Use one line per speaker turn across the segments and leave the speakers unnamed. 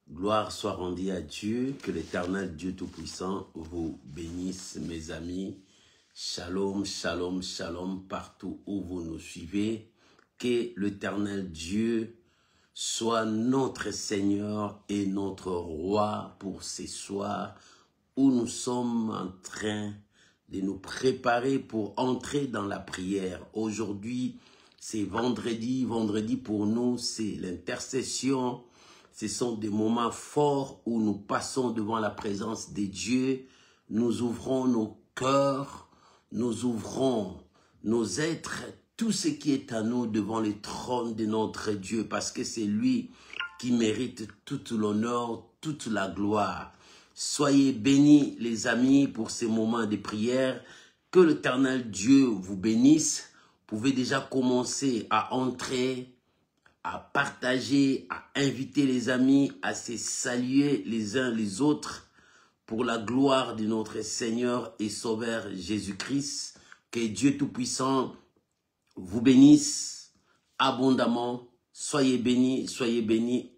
Gloire soit rendue à Dieu, que l'Éternel Dieu Tout-Puissant vous bénisse, mes amis. Shalom, shalom, shalom, partout où vous nous suivez. Que l'Éternel Dieu soit notre Seigneur et notre Roi pour ce soir où nous sommes en train de nous préparer pour entrer dans la prière. Aujourd'hui, c'est vendredi. Vendredi pour nous, c'est l'intercession. Ce sont des moments forts où nous passons devant la présence de Dieu. Nous ouvrons nos cœurs, nous ouvrons nos êtres, tout ce qui est à nous devant le trône de notre Dieu, parce que c'est lui qui mérite toute l'honneur, toute la gloire. Soyez bénis, les amis, pour ces moments de prière. Que l'Éternel Dieu vous bénisse. Vous pouvez déjà commencer à entrer, à partager, à inviter les amis, à se saluer les uns les autres pour la gloire de notre Seigneur et Sauveur Jésus-Christ. Que Dieu Tout-Puissant vous bénisse abondamment. Soyez bénis.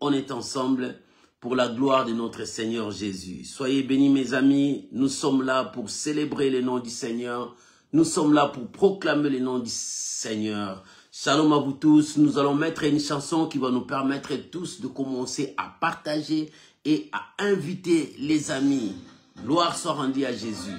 On est ensemble pour la gloire de notre Seigneur Jésus. Soyez bénis, mes amis. Nous sommes là pour célébrer le nom du Seigneur. Nous sommes là pour proclamer le nom du Seigneur. Shalom à vous tous. Nous allons mettre une chanson qui va nous permettre tous de commencer à partager et à inviter les amis. Gloire soit rendue à Jésus.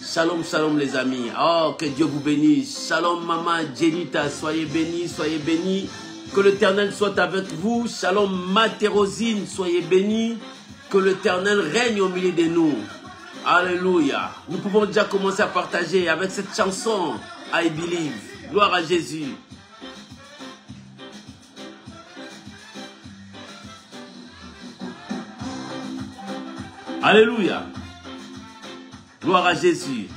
Shalom, shalom les amis. Oh, que Dieu vous bénisse. Shalom maman Jenita, soyez bénis, soyez bénis. Que l'Éternel soit avec vous. Shalom Matérosine, soyez bénis. Que l'Éternel règne au milieu de nous. Alléluia. Nous pouvons déjà commencer à partager avec cette chanson. I believe. Gloire à Jésus. Alléluia. Gloire à Jésus.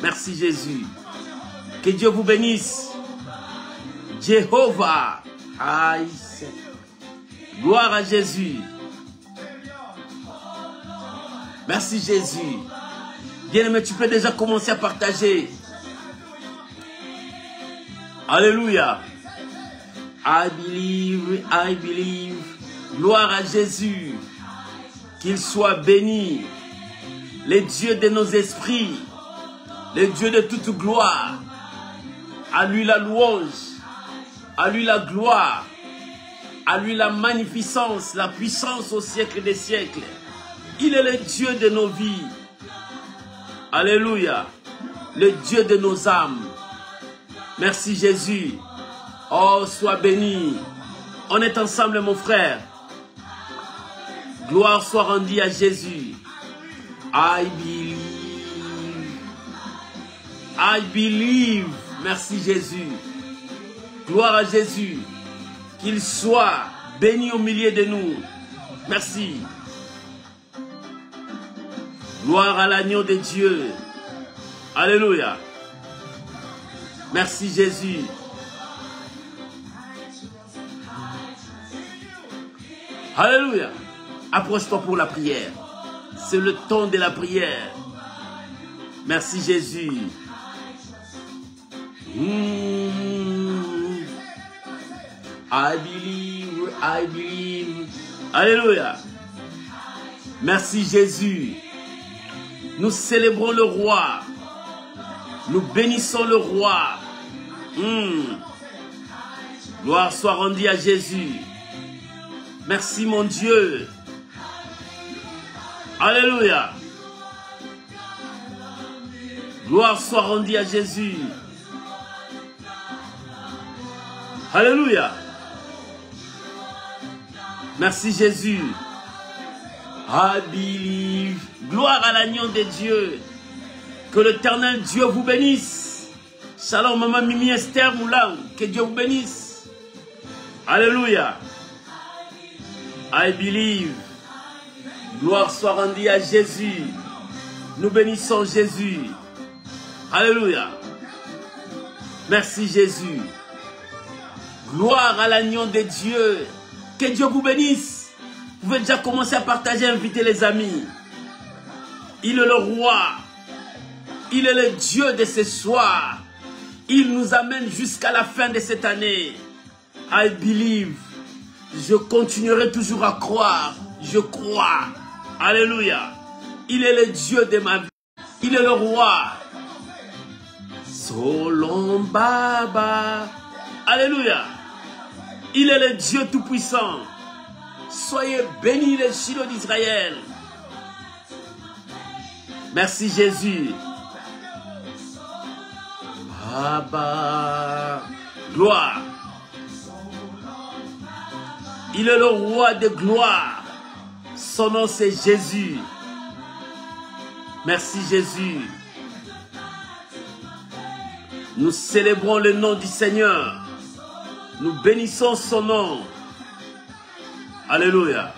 Merci Jésus. Que Dieu vous bénisse. Jéhovah. Aïe. Gloire à Jésus. Merci Jésus. Bien-aimé, tu peux déjà commencer à partager. Alléluia. I believe, I believe. Gloire à Jésus. Qu'il soit béni. Le Dieu de nos esprits. Le Dieu de toute gloire. À lui la louange. À lui la gloire. À lui la magnificence, la puissance au siècle des siècles. Il est le Dieu de nos vies. Alléluia. Le Dieu de nos âmes. Merci Jésus. Oh, sois béni. On est ensemble, mon frère. Gloire soit rendue à Jésus. I believe. I believe. Merci Jésus. Gloire à Jésus. Qu'il soit béni au milieu de nous. Merci. Gloire à l'agneau de Dieu. Alléluia. Merci Jésus. Alléluia. Approche-toi pour la prière. C'est le temps de la prière. Merci Jésus. I believe, I believe. Alléluia. Merci Jésus. Nous célébrons le roi. Nous bénissons le roi. Gloire soit rendue à Jésus. Merci mon Dieu. Alléluia. Gloire soit rendue à Jésus. Alléluia. Merci Jésus. I believe. Gloire à l'agneau de Dieu. Que l'Éternel Dieu vous bénisse. Shalom maman Mimi Esther Moulang. Que Dieu vous bénisse. Alléluia. I believe. Gloire soit rendue à Jésus. Nous bénissons Jésus. Alléluia. Merci Jésus. Gloire à l'agneau de Dieu. Que Dieu vous bénisse. Vous pouvez déjà commencer à partager, inviter les amis. Il est le roi. Il est le Dieu de ce soir. Il nous amène jusqu'à la fin de cette année. I believe. Je continuerai toujours à croire. Je crois. Alléluia. Il est le Dieu de ma vie. Il est le roi. Solon Baba. Alléluia. Il est le Dieu tout-puissant. Soyez bénis les Shiloh d'Israël. Merci Jésus. Baba. Gloire. Il est le roi de gloire. Son nom c'est Jésus. Merci Jésus. Nous célébrons le nom du Seigneur. Nous bénissons son nom. Alléluia.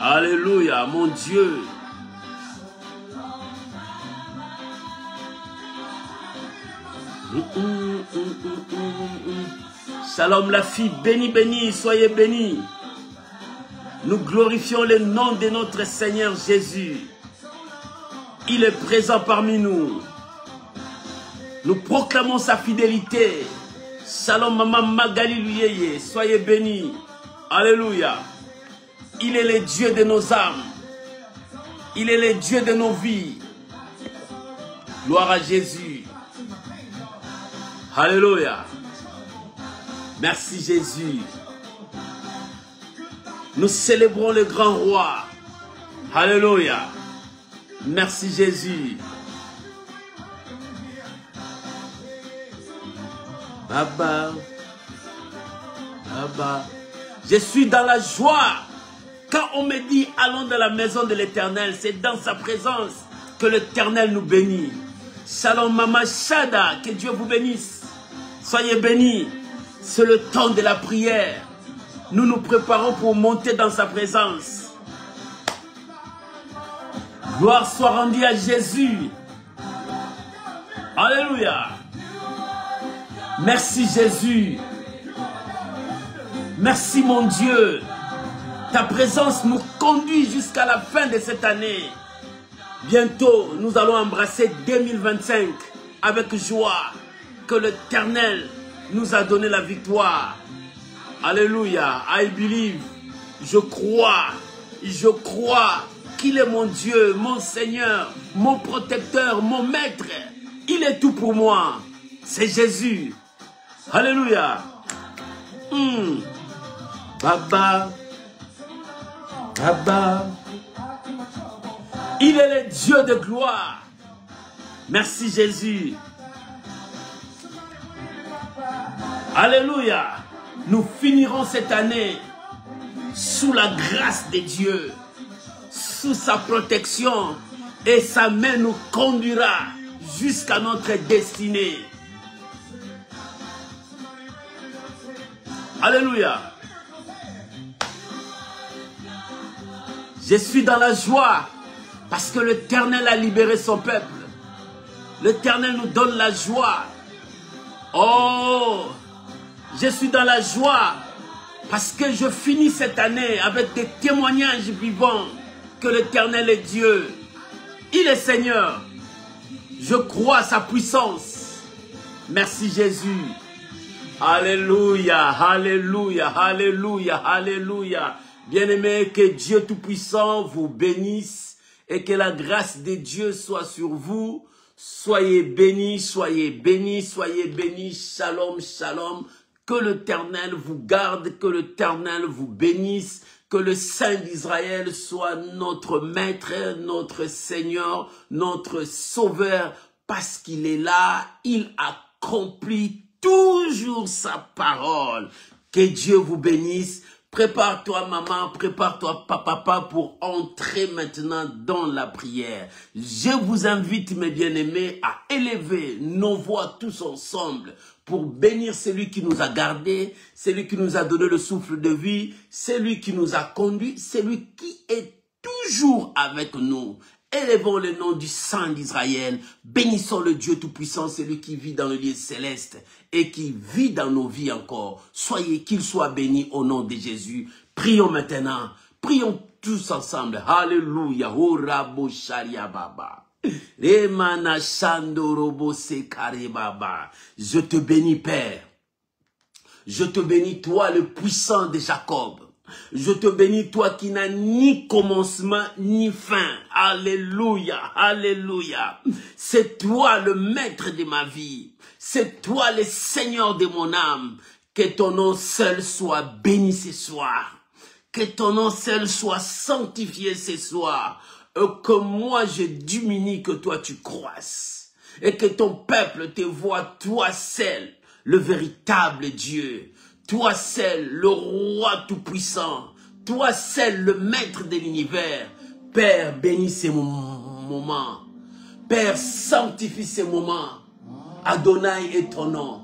Alléluia, mon Dieu. Shalom la fille, béni, béni, soyez bénis. Nous glorifions le nom de notre Seigneur Jésus. Il est présent parmi nous. Nous proclamons sa fidélité. Shalom maman Magali Luyeye, soyez bénis. Alléluia. Il est le Dieu de nos âmes. Il est le Dieu de nos vies. Gloire à Jésus. Alléluia. Merci Jésus. Nous célébrons le grand roi. Alléluia. Merci Jésus. Baba. Baba. Je suis dans la joie. Quand on me dit allons dans la maison de l'Éternel, c'est dans sa présence que l'Éternel nous bénit. Shalom Mama Shada, que Dieu vous bénisse. Soyez bénis. C'est le temps de la prière. Nous nous préparons pour monter dans sa présence. Gloire soit rendue à Jésus. Alléluia. Merci Jésus. Merci mon Dieu. Ta présence nous conduit jusqu'à la fin de cette année. Bientôt, nous allons embrasser 2025 avec joie que l'Éternel nous a donné la victoire. Alléluia. I believe. Je crois qu'il est mon Dieu, mon Seigneur, mon protecteur, mon maître. Il est tout pour moi. C'est Jésus. Alléluia. Baba. Baba. Il est le Dieu de gloire. Merci Jésus. Alléluia. Nous finirons cette année sous la grâce de Dieu, sous sa protection, et sa main nous conduira jusqu'à notre destinée. Alléluia. Je suis dans la joie parce que l'Éternel a libéré son peuple. L'Éternel nous donne la joie. Oh, je suis dans la joie parce que je finis cette année avec des témoignages vivants que l'Éternel est Dieu. Il est Seigneur. Je crois à sa puissance. Merci Jésus. Alléluia, alléluia, alléluia, alléluia. Bien-aimés, que Dieu Tout-Puissant vous bénisse et que la grâce de Dieu soit sur vous. Soyez bénis, soyez bénis, soyez bénis. Shalom, shalom. Que l'Éternel vous garde, que l'Éternel vous bénisse. Que le Saint d'Israël soit notre Maître, notre Seigneur, notre Sauveur. Parce qu'il est là, il accomplit toujours sa parole. Que Dieu vous bénisse. Prépare-toi maman, prépare-toi papa pour entrer maintenant dans la prière. Je vous invite mes bien-aimés à élever nos voix tous ensemble pour bénir celui qui nous a gardés, celui qui nous a donné le souffle de vie, celui qui nous a conduits, celui qui est toujours avec nous. Élevons le nom du Saint d'Israël, bénissons le Dieu Tout-Puissant, celui qui vit dans le lieu céleste et qui vit dans nos vies encore. Soyez qu'il soit béni au nom de Jésus. Prions maintenant, prions tous ensemble. Alléluia. Orabo sharia baba. Remana shandorobo sekare baba. Je te bénis Père. Je te bénis toi le puissant de Jacob. Je te bénis, toi qui n'as ni commencement ni fin. Alléluia, alléluia. C'est toi le maître de ma vie. C'est toi le Seigneur de mon âme. Que ton nom seul soit béni ce soir. Que ton nom seul soit sanctifié ce soir. Et que moi je diminue, que toi tu croisses. Et que ton peuple te voit, toi seul, le véritable Dieu. Toi seul, le roi tout-puissant. Toi seul, le maître de l'univers. Père, bénis ces moments. Père, sanctifie ces moments. Adonai est ton nom.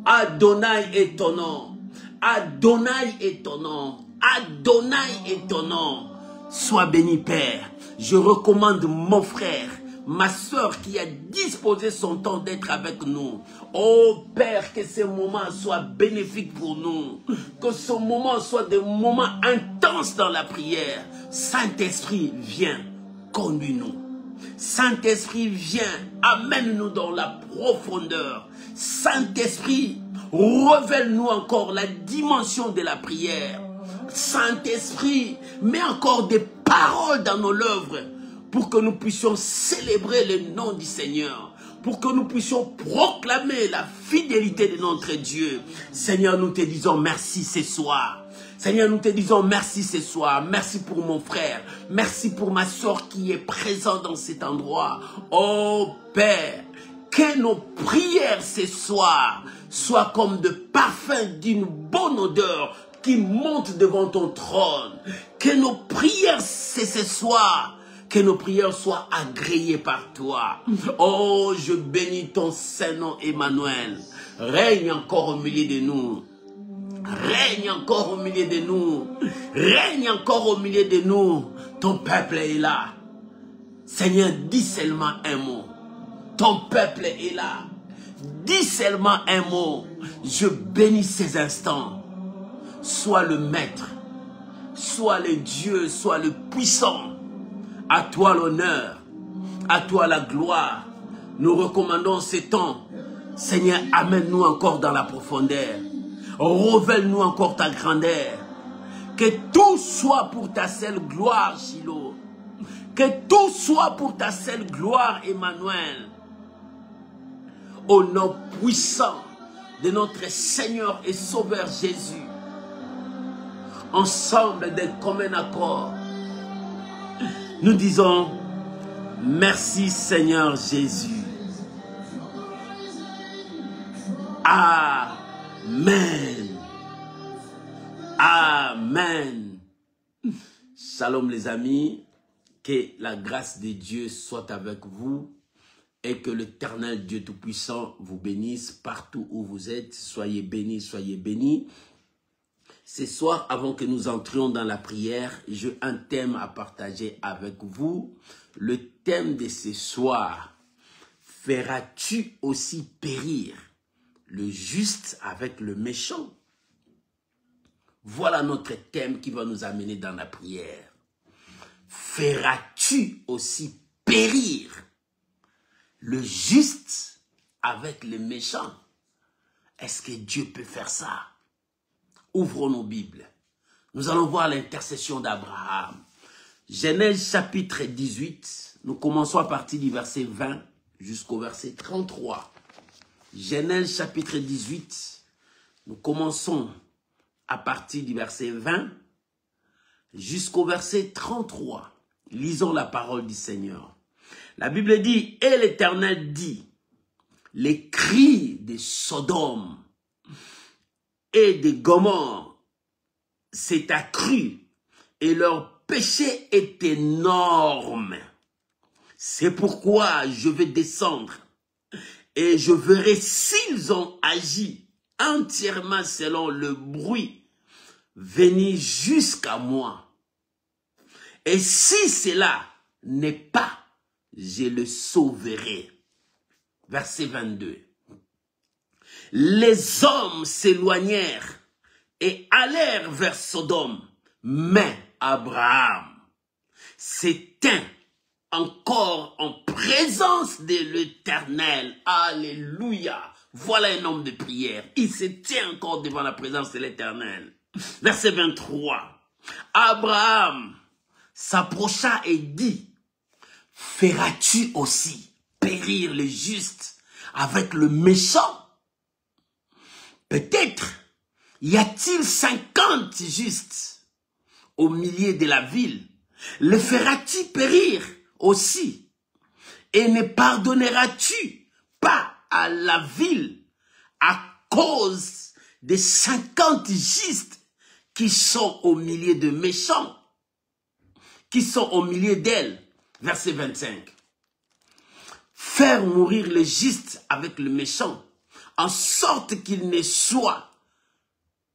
Adonai est ton nom. Adonai est ton nom. Adonai est ton nom. Sois béni, Père. Je recommande mon frère, ma soeur qui a disposé son temps d'être avec nous. Oh Père, que ce moment soit bénéfique pour nous. Que ce moment soit des moments intenses dans la prière. Saint-Esprit, viens, conduis-nous. Saint-Esprit, viens, amène-nous dans la profondeur. Saint-Esprit, révèle-nous encore la dimension de la prière. Saint-Esprit, mets encore des paroles dans nos lèvres pour que nous puissions célébrer le nom du Seigneur, pour que nous puissions proclamer la fidélité de notre Dieu. Seigneur, nous te disons merci ce soir. Seigneur, nous te disons merci ce soir. Merci pour mon frère. Merci pour ma soeur qui est présente dans cet endroit. Oh Père, que nos prières ce soir soient comme de parfums d'une bonne odeur qui monte devant ton trône. Que nos prières ce soir, que nos prières soient agréées par toi. Oh, je bénis ton Saint-Nom, Emmanuel. Règne encore au milieu de nous. Règne encore au milieu de nous. Règne encore au milieu de nous. Ton peuple est là. Seigneur, dis seulement un mot. Ton peuple est là. Dis seulement un mot. Je bénis ces instants. Sois le maître. Sois le Dieu. Sois le puissant. À toi l'honneur. À toi la gloire. Nous recommandons ces temps. Seigneur, amène-nous encore dans la profondeur. Révèle-nous encore ta grandeur. Que tout soit pour ta seule gloire, Shiloh. Que tout soit pour ta seule gloire, Emmanuel. Au nom puissant de notre Seigneur et Sauveur Jésus. Ensemble d'un commun accord. Nous disons merci Seigneur Jésus. Amen. Amen. Shalom les amis. Que la grâce de Dieu soit avec vous. Et que l'Éternel Dieu Tout-Puissant vous bénisse partout où vous êtes. Soyez bénis, soyez bénis. Ce soir, avant que nous entrions dans la prière, j'ai un thème à partager avec vous. Le thème de ce soir, feras-tu aussi périr le juste avec le méchant? Voilà notre thème qui va nous amener dans la prière. Feras-tu aussi périr le juste avec le méchant? Est-ce que Dieu peut faire ça? Ouvrons nos Bibles. Nous allons voir l'intercession d'Abraham. Genèse chapitre 18. Nous commençons à partir du verset 20 jusqu'au verset 33. Genèse chapitre 18. Nous commençons à partir du verset 20 jusqu'au verset 33. Lisons la parole du Seigneur. La Bible dit, et l'Éternel dit, les cris de Sodome et de Gomorrhe s'est accru et leur péché est énorme. C'est pourquoi je vais descendre et je verrai s'ils ont agi entièrement selon le bruit venu jusqu'à moi. Et si cela n'est pas, je le sauverai. Verset 22. Les hommes s'éloignèrent et allèrent vers Sodome, mais Abraham s'éteint encore en présence de l'Éternel. Alléluia. Voilà un homme de prière. Il se tient encore devant la présence de l'Éternel. Verset 23. Abraham s'approcha et dit, feras-tu aussi périr le juste avec le méchant? Peut-être y a-t-il 50 justes au milieu de la ville. Le feras-tu périr aussi? Et ne pardonneras-tu pas à la ville à cause des 50 justes qui sont au milieu de méchants, qui sont au milieu d'elle? Verset 25. Faire mourir le juste avec le méchant, en sorte qu'il ne soit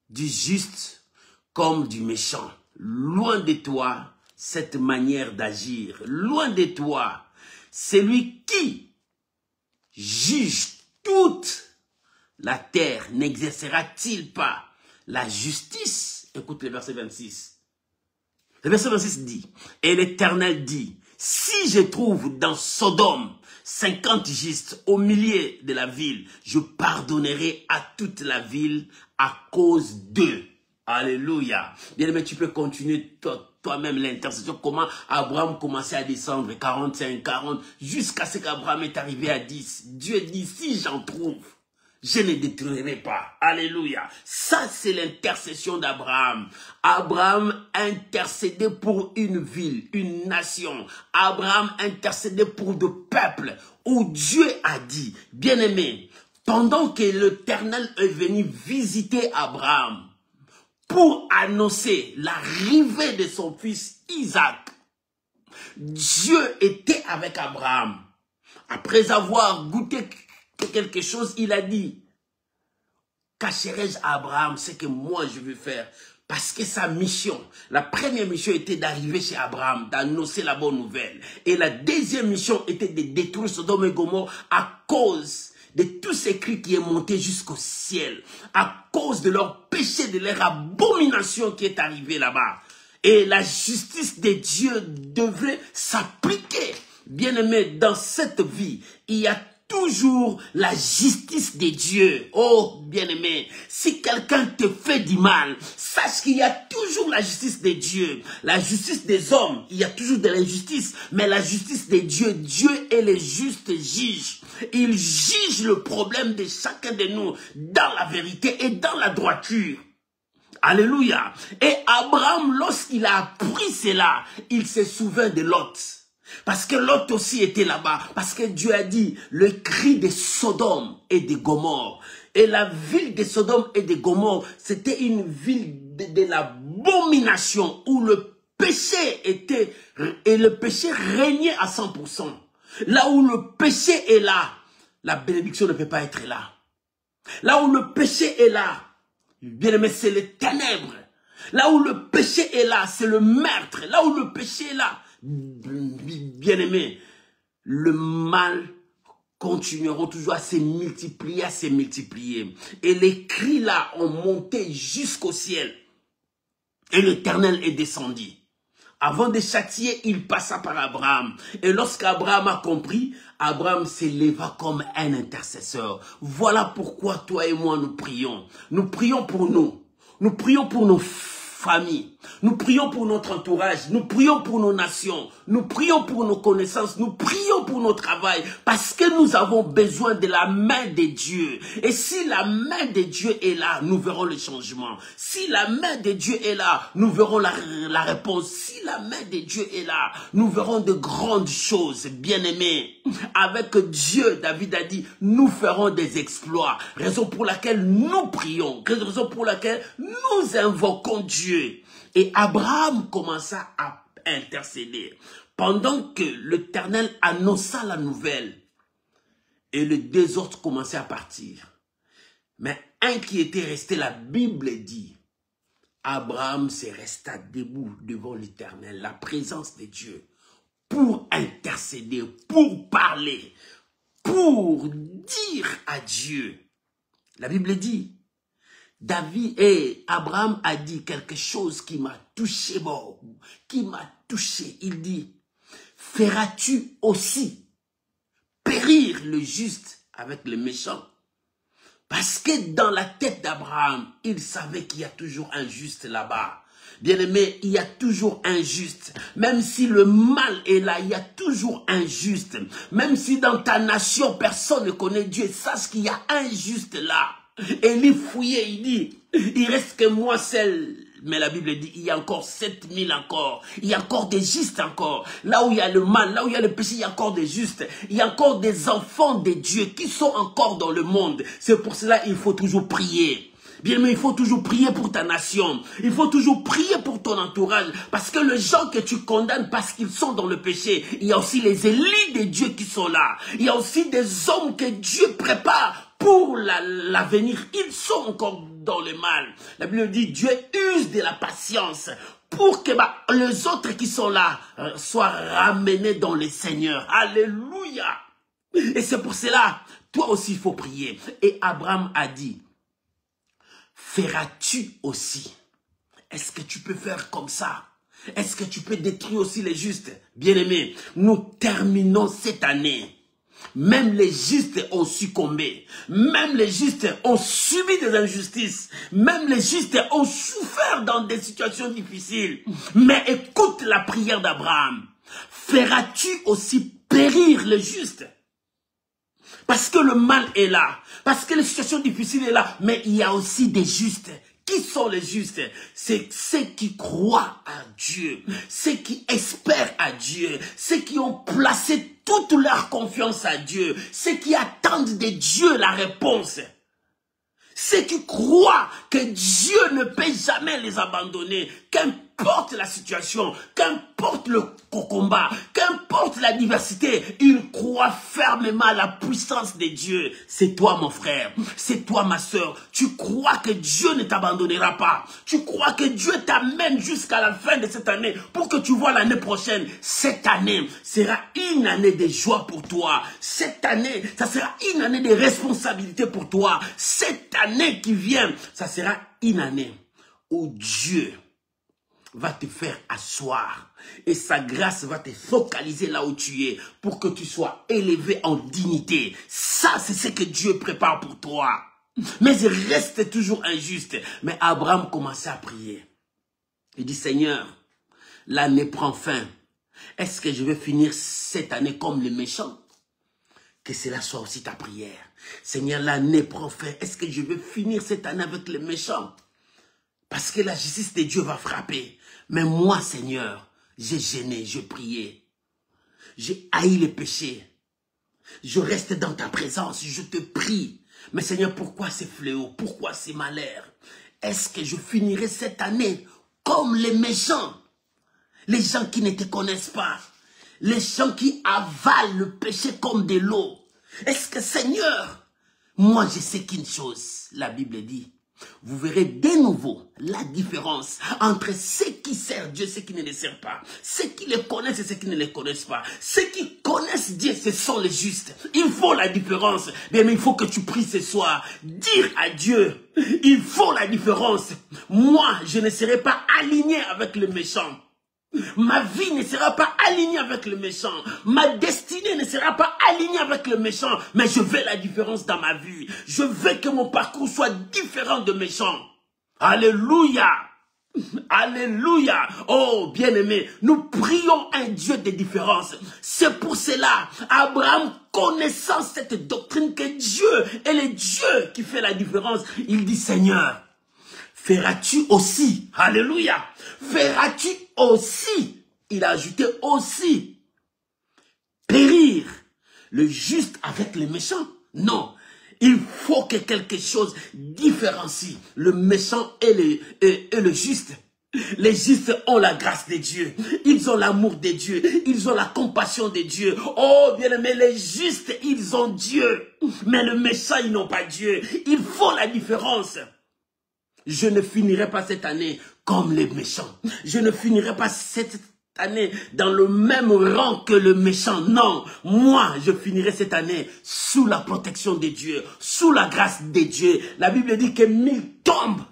du juste comme du méchant. Loin de toi cette manière d'agir. Loin de toi celui qui juge toute la terre. N'exercera-t-il pas la justice? Écoute le verset 26. Le verset 26 dit, et l'Éternel dit, si je trouve dans Sodome 50 justes au milieu de la ville, je pardonnerai à toute la ville à cause d'eux. Alléluia. Bien aimé, tu peux continuer toi-même l'intercession. Comment Abraham commençait à descendre 45, 40, jusqu'à ce qu'Abraham est arrivé à 10. Dieu dit, si j'en trouve, je ne détruirai pas. Alléluia. Ça, c'est l'intercession d'Abraham. Abraham intercédait pour une ville, une nation. Abraham intercédait pour des peuples où Dieu a dit, bien-aimé, pendant que l'Éternel est venu visiter Abraham pour annoncer l'arrivée de son fils Isaac, Dieu était avec Abraham. Après avoir goûté quelque chose, il a dit, cacherai-je à Abraham ce que moi je veux faire? Parce que sa mission, la première mission était d'arriver chez Abraham, d'annoncer la bonne nouvelle. Et la deuxième mission était de détruire Sodome et Gomorrhe à cause de tous ces cris qui est monté jusqu'au ciel, à cause de leur péché, de leur abomination qui est arrivée là-bas. Et la justice de Dieu devrait s'appliquer. Bien-aimé, dans cette vie, il y a toujours la justice de Dieu. Oh, bien-aimé, si quelqu'un te fait du mal, sache qu'il y a toujours la justice de Dieu. La justice des hommes, il y a toujours de l'injustice, mais la justice de Dieu, Dieu est le juste juge. Il juge le problème de chacun de nous dans la vérité et dans la droiture. Alléluia. Et Abraham, lorsqu'il a appris cela, il se souvint de Lot. Parce que Lot aussi était là-bas. Parce que Dieu a dit, le cri de Sodome et de Gomorrhe. Et la ville de Sodome et de Gomorrhe, c'était une ville de l'abomination où le péché était, et le péché régnait à 100%. Là où le péché est là, la bénédiction ne peut pas être là. Là où le péché est là, bien aimé, c'est les ténèbres. Là où le péché est là, c'est le meurtre. Là où le péché est là, bien aimé, le mal continuera toujours à se multiplier, à se multiplier. Et les cris là ont monté jusqu'au ciel. Et l'Éternel est descendu. Avant de châtier, il passa par Abraham. Et lorsqu'Abraham a compris, Abraham s'éleva comme un intercesseur. Voilà pourquoi toi et moi nous prions. Nous prions pour nous. Nous prions pour nos familles. Nous prions pour notre entourage. Nous prions pour nos nations. Nous prions pour nos connaissances. Nous prions pour notre travail. Parce que nous avons besoin de la main de Dieu. Et si la main de Dieu est là, nous verrons le changement. Si la main de Dieu est là, nous verrons la réponse. Si la main de Dieu est là, nous verrons de grandes choses, bien-aimés. Avec Dieu, David a dit, nous ferons des exploits. Raison pour laquelle nous prions. Raison pour laquelle nous invoquons Dieu. Et Abraham commença à intercéder. Pendant que l'Éternel annonça la nouvelle, et les deux autres commençaient à partir. Mais un qui était resté, la Bible dit, Abraham se resta debout devant l'Éternel, la présence de Dieu, pour intercéder, pour parler, pour dire à Dieu. La Bible dit, David et Abraham a dit quelque chose qui m'a touché, qui m'a touché. Il dit, feras-tu aussi périr le juste avec le méchant? Parce que dans la tête d'Abraham, il savait qu'il y a toujours un juste là-bas. Bien-aimé, il y a toujours un juste. Même si le mal est là, il y a toujours un juste. Même si dans ta nation, personne ne connaît Dieu, sache qu'il y a un juste là. Élie fouillait, il dit, il reste que moi seul. Mais la Bible dit, il y a encore 7000 encore. Il y a encore des justes encore. Là où il y a le mal, là où il y a le péché, il y a encore des justes. Il y a encore des enfants de Dieu qui sont encore dans le monde. C'est pour cela qu'il faut toujours prier. Bien, mais il faut toujours prier pour ta nation. Il faut toujours prier pour ton entourage. Parce que les gens que tu condamnes parce qu'ils sont dans le péché, il y a aussi les élites de Dieu qui sont là. Il y a aussi des hommes que Dieu prépare pour l'avenir. Ils sont encore dans le mal. La Bible dit, Dieu use de la patience pour que les autres qui sont là soient ramenés dans le Seigneur. Alléluia. Et c'est pour cela, toi aussi il faut prier. Et Abraham a dit, feras-tu aussi? Est-ce que tu peux faire comme ça? Est-ce que tu peux détruire aussi les justes? Bien-aimés, nous terminons cette année. Même les justes ont succombé. Même les justes ont subi des injustices. Même les justes ont souffert dans des situations difficiles. Mais écoute la prière d'Abraham. Feras-tu aussi périr les justes? Parce que le mal est là. Parce que les situations difficiles est là. Mais il y a aussi des justes. Qui sont les justes? C'est ceux qui croient à Dieu. Ceux qui espèrent à Dieu. Ceux qui ont placé toute leur confiance à Dieu. Ceux qui attendent de Dieu la réponse. Ceux qui croient que Dieu ne peut jamais les abandonner. Qu'importe la situation, qu'importe le combat, qu'importe la diversité, ils croient fermement à la puissance de Dieu. C'est toi mon frère, c'est toi ma soeur. Tu crois que Dieu ne t'abandonnera pas. Tu crois que Dieu t'amène jusqu'à la fin de cette année pour que tu vois l'année prochaine. Cette année sera une année de joie pour toi. Cette année, ça sera une année de responsabilité pour toi. Cette année qui vient, ça sera une année où Dieu va te faire asseoir et sa grâce va te focaliser là où tu es pour que tu sois élevé en dignité. Ça, c'est ce que Dieu prépare pour toi. Mais il reste toujours injuste. Mais Abraham commençait à prier. Il dit, Seigneur, l'année prend fin. Est-ce que je vais finir cette année comme les méchants? Que cela soit aussi ta prière. Seigneur, l'année prend fin. Est-ce que je vais finir cette année avec les méchants? Parce que la justice de Dieu va frapper. Mais moi, Seigneur, j'ai gêné, j'ai prié. J'ai haï les péchés. Je reste dans ta présence, je te prie. Mais Seigneur, pourquoi ces fléaux? Pourquoi ces malheurs? Est-ce que je finirai cette année comme les méchants? Les gens qui ne te connaissent pas. Les gens qui avalent le péché comme de l'eau. Est-ce que Seigneur, moi je sais qu'une chose, la Bible dit, vous verrez de nouveau la différence entre ceux qui servent Dieu et ceux qui ne le servent pas. Ceux qui le connaissent et ceux qui ne le connaissent pas. Ceux qui connaissent Dieu, ce sont les justes. Il faut la différence. Bien, mais il faut que tu pries ce soir. Dire à Dieu, il faut la différence. Moi, je ne serai pas aligné avec les méchants. Ma vie ne sera pas alignée avec le méchant. Ma destinée ne sera pas alignée avec le méchant. Mais je veux la différence dans ma vie. Je veux que mon parcours soit différent de méchant. Alléluia. Alléluia. Oh, bien-aimé, nous prions un Dieu de différence. C'est pour cela, Abraham, connaissant cette doctrine que Dieu est le Dieu qui fait la différence, il dit, Seigneur, feras-tu aussi, alléluia, feras-tu aussi, il a ajouté aussi, périr le juste avec les méchants? Non, il faut que quelque chose différencie le méchant et le juste. Les justes ont la grâce de Dieu, ils ont l'amour de Dieu, ils ont la compassion de Dieu. Oh bien-aimé, les justes, ils ont Dieu, mais les méchants, ils n'ont pas Dieu. Il faut la différence. Je ne finirai pas cette année comme les méchants. Je ne finirai pas cette année dans le même rang que le méchant. Non, moi, je finirai cette année sous la protection de Dieu, sous la grâce de Dieu. La Bible dit que 1000 tombent,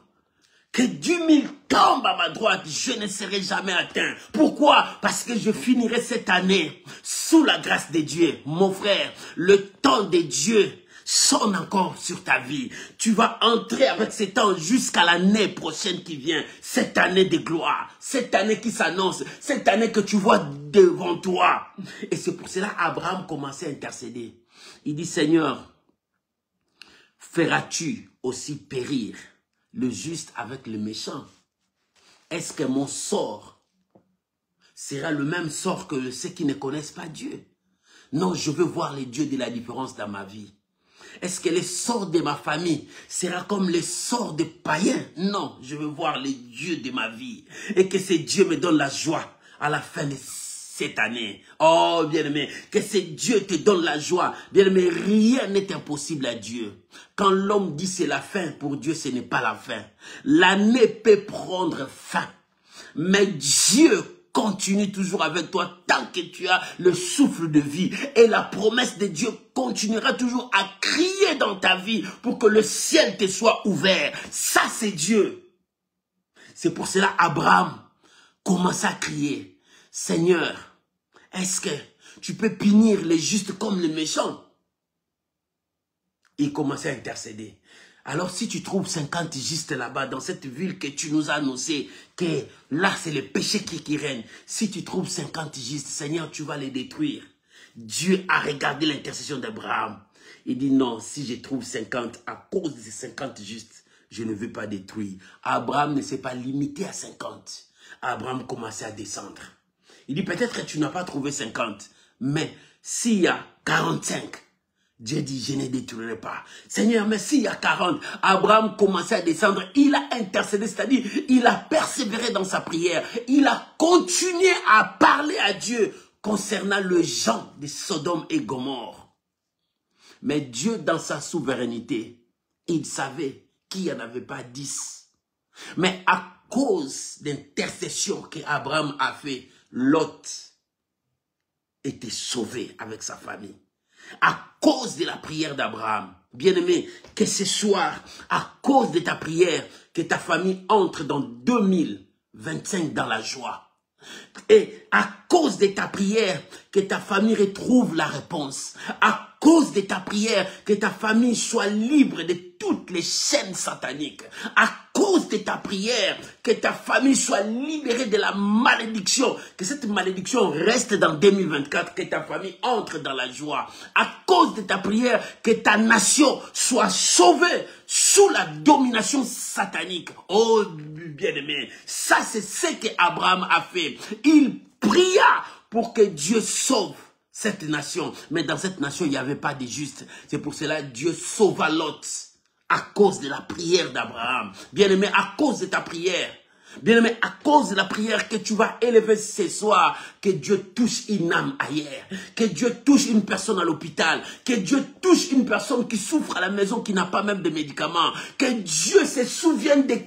que 10 000 tombent à ma droite, je ne serai jamais atteint. Pourquoi? Parce que je finirai cette année sous la grâce de Dieu. Mon frère, le temps de Dieu sonne encore sur ta vie. Tu vas entrer avec cet temps jusqu'à l'année prochaine qui vient. Cette année de gloire, cette année qui s'annonce, cette année que tu vois devant toi. Et c'est pour cela qu'Abraham commençait à intercéder. Il dit, Seigneur, feras-tu aussi périr le juste avec le méchant? Est-ce que mon sort sera le même sort que ceux qui ne connaissent pas Dieu? Non, je veux voir les dieux de la différence dans ma vie. Est-ce que les sorts de ma famille sera comme les sorts des païens? Non, je veux voir les dieux de ma vie. Et que ces dieux me donnent la joie à la fin de cette année. Oh, bien-aimé, que ces dieux te donnent la joie. Bien-aimé, rien n'est impossible à Dieu. Quand l'homme dit c'est la fin, pour Dieu ce n'est pas la fin. L'année peut prendre fin. Mais Dieu continue toujours avec toi tant que tu as le souffle de vie. Et la promesse de Dieu continuera toujours à crier dans ta vie pour que le ciel te soit ouvert. Ça, c'est Dieu. C'est pour cela Abraham commence à crier, Seigneur, est-ce que tu peux punir les justes comme les méchants? Il commençait à intercéder. Alors si tu trouves 50 justes là-bas, dans cette ville que tu nous as annoncé, que là c'est le péché qui règne, si tu trouves 50 justes, Seigneur, tu vas les détruire. Dieu a regardé l'intercession d'Abraham. Il dit non, si je trouve 50, à cause de ces 50 justes, je ne veux pas détruire. Abraham ne s'est pas limité à 50. Abraham commençait à descendre. Il dit peut-être que tu n'as pas trouvé 50, mais s'il y a 45, Dieu dit, je ne détruirai pas. Seigneur, mais s'il y a 40, Abraham commençait à descendre. Il a intercédé, c'est-à-dire, il a persévéré dans sa prière. Il a continué à parler à Dieu concernant le gens de Sodome et Gomorrhe. Mais Dieu, dans sa souveraineté, il savait qu'il n'y en avait pas 10. Mais à cause d'intercession qu'Abraham a fait, Lot était sauvé avec sa famille. À cause de la prière d'Abraham. Bien-aimé, que ce soir, à cause de ta prière, que ta famille entre dans 2025 dans la joie. Et à cause de ta prière, que ta famille retrouve la réponse. À cause de ta prière, que ta famille soit libre de toutes les chaînes sataniques. À cause de ta prière, que ta famille soit libérée de la malédiction. Que cette malédiction reste dans 2024, que ta famille entre dans la joie. À cause de ta prière, que ta nation soit sauvée sous la domination satanique. Oh, bien-aimé, ça c'est ce qu'Abraham a fait. Il pria pour que Dieu sauve cette nation. Mais dans cette nation, il n'y avait pas de justes. C'est pour cela que Dieu sauva Lot à cause de la prière d'Abraham. Bien-aimé, à cause de ta prière. Bien-aimé, à cause de la prière que tu vas élever ce soir, que Dieu touche une âme ailleurs, que Dieu touche une personne à l'hôpital, que Dieu touche une personne qui souffre à la maison, qui n'a pas même de médicaments, que Dieu se souvienne de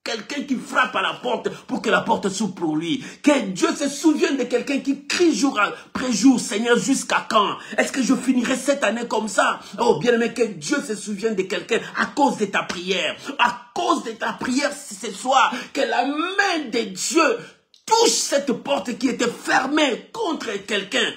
quelqu'un qui frappe à la porte pour que la porte s'ouvre pour lui. Que Dieu se souvienne de quelqu'un qui crie jour après jour, Seigneur, jusqu'à quand? Est-ce que je finirai cette année comme ça? Oh, bien-aimé, que Dieu se souvienne de quelqu'un à cause de ta prière. À cause de ta prière ce soir, que la main de Dieu touche cette porte qui était fermée contre quelqu'un.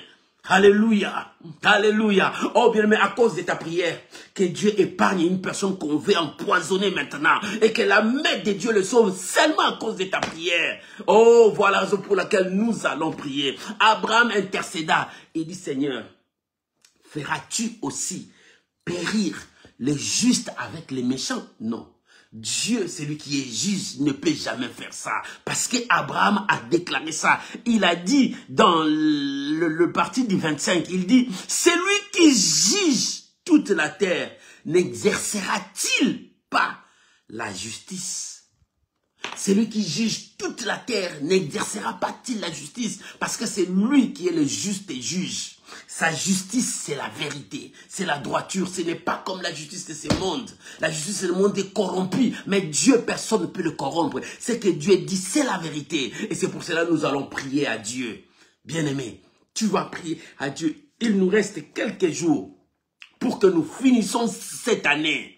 Alléluia, alléluia. Oh bien-aimé, à cause de ta prière, que Dieu épargne une personne qu'on veut empoisonner maintenant et que la main de Dieu le sauve seulement à cause de ta prière. Oh, voilà la raison pour laquelle nous allons prier. Abraham intercéda et dit, Seigneur, feras-tu aussi périr les justes avec les méchants? Non. Dieu, celui qui est juge, ne peut jamais faire ça. Parce qu'Abraham a déclaré ça. Il a dit dans le parti du 25, il dit, celui qui juge toute la terre, n'exercera-t-il pas la justice? Celui qui juge toute la terre, n'exercera pas-t-il la justice? Parce que c'est lui qui est le juste juge. Sa justice, c'est la vérité, c'est la droiture. Ce n'est pas comme la justice de ce monde. La justice de ce monde est corrompue, mais Dieu, personne ne peut le corrompre. Ce que Dieu dit, c'est la vérité. Et c'est pour cela que nous allons prier à Dieu. Bien-aimé, tu vas prier à Dieu. Il nous reste quelques jours pour que nous finissions cette année.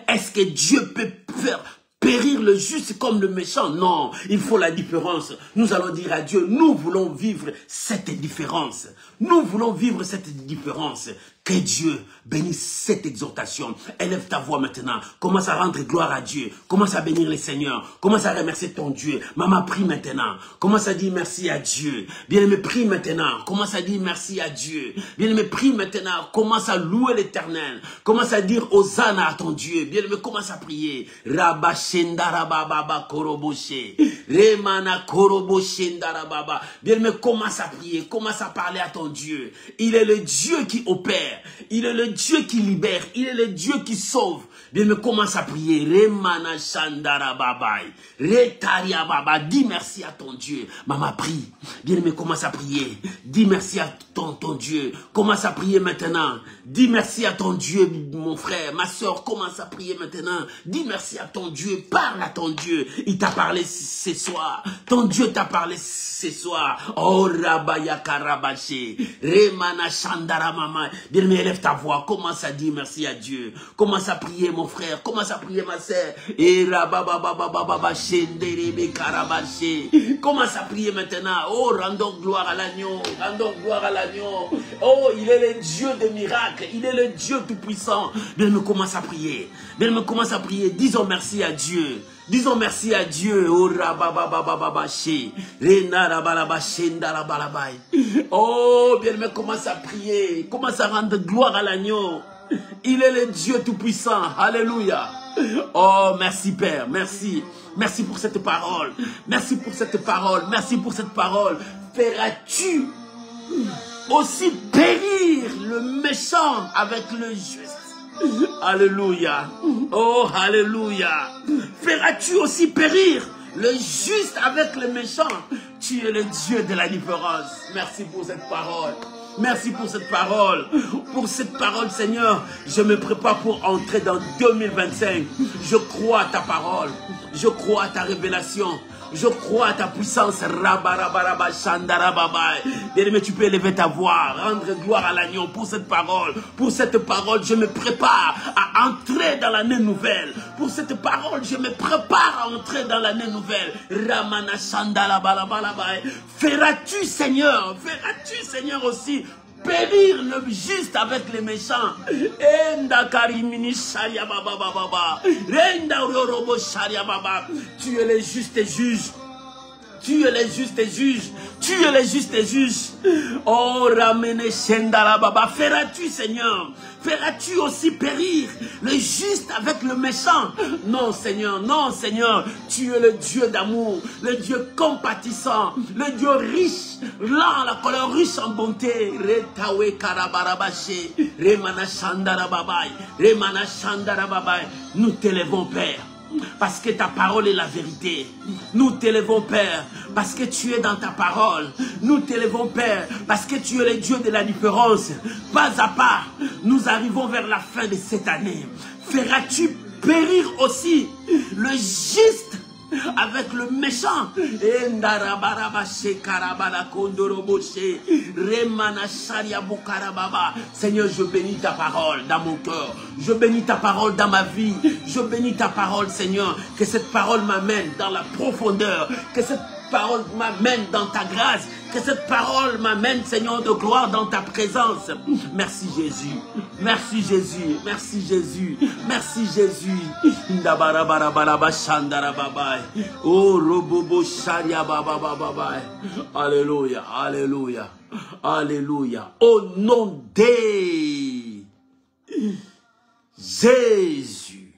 Est-ce que Dieu peut faire périr le juste comme le méchant? Non, il faut la différence. Nous allons dire à Dieu, nous voulons vivre cette différence. Nous voulons vivre cette différence. Que Dieu bénisse cette exhortation. Élève ta voix maintenant. Commence à rendre gloire à Dieu. Commence à bénir le Seigneur. Commence à remercier ton Dieu. Maman, prie maintenant. Commence à dire merci à Dieu. Bien-aimé, prie maintenant. Commence à dire merci à Dieu. Bien-aimé, prie maintenant. Commence à louer l'Éternel. Commence à dire Hosanna à ton Dieu. Bien-aimé, commence à prier. Rabba Shendara Baba Koroboshe. Remana Koroboshe Ndarababa. Bien-aimé, commence à prier. Commence à parler à ton Dieu. Il est le Dieu qui opère. Il est le Dieu qui libère. Il est le Dieu qui sauve. Bien, mais commence à prier. Remana Shandara Babai. Retaria Baba. Dis merci à ton Dieu. Maman, prie. Bien, mais commence à prier. Dis merci à ton Dieu. Commence à prier maintenant. Dis merci à ton Dieu, mon frère. Ma soeur, commence à prier maintenant. Dis merci à ton Dieu. Parle à ton Dieu. Il t'a parlé ce soir. Ton Dieu t'a parlé ce soir. Oh, Rabaya Karabaché. Remana Shandara Mama. Bien, mais élève ta voix. Commence à dire merci à Dieu. Commence à prier, mon frère. Commence à prier, ma sœur. Et Rababababababa Shenderebe Karabaché. Commence à prier maintenant. Oh, rendons gloire à l'agneau. Rendons gloire à l'agneau. Oh, il est le Dieu des miracles. Il est le Dieu tout-puissant. Bien, me commence à prier. Bien, me commence à prier. Disons merci à Dieu. Disons merci à Dieu. Oh, Rababababababashe. Rena Rabalabashe Ndarabalabay. Oh, bien, me commence à prier. Commence à rendre gloire à l'agneau. Il est le Dieu tout-puissant. Alléluia. Oh, merci Père. Merci. Merci pour cette parole. Merci pour cette parole. Merci pour cette parole. Feras-tu aussi périr le méchant avec le juste? Alléluia. Oh, alléluia. Feras-tu aussi périr le juste avec le méchant? Tu es le Dieu de la différence. Merci pour cette parole. Merci pour cette parole. Pour cette parole, Seigneur, je me prépare pour entrer dans 2025. Je crois à ta parole. Je crois à ta révélation. Je crois à ta puissance. Bien-aimé, tu peux élever ta voix, rendre gloire à l'agneau pour cette parole. Pour cette parole, je me prépare à entrer dans l'année nouvelle. Pour cette parole, je me prépare à entrer dans l'année nouvelle. Ramana Shandala Balabalabai. Feras-tu, Seigneur aussi périr le juste avec les méchants? Tu es le juste et juge. Tu es le juste et juge. Tu es le juste et juge. Oh, ramene Shendala Baba. Feras-tu, Seigneur? Feras-tu aussi périr le juste avec le méchant? Non, Seigneur, non, Seigneur. Tu es le Dieu d'amour, le Dieu compatissant, le Dieu riche, lent, la colère riche en bonté. Retawe Karabarabashe, Remana Shandara Babai, Remana Shandara Babai. Nous t'élevons, Père. Parce que ta parole est la vérité. Nous t'élevons, Père, parce que tu es dans ta parole. Nous t'élevons, Père, parce que tu es le Dieu de la différence. Pas à pas, nous arrivons vers la fin de cette année. Feras-tu périr aussi le juste avec le méchant? Seigneur, je bénis ta parole dans mon cœur. Je bénis ta parole dans ma vie. Je bénis ta parole, Seigneur. Que cette parole m'amène dans la profondeur. Que cette parole m'amène dans ta grâce. Que cette parole m'amène, Seigneur, de gloire dans ta présence. Merci Jésus. Merci Jésus. Merci Jésus. Merci Jésus. Oh, robobo sharia baba baba. Alléluia. Alléluia. Alléluia. Au nom de Jésus.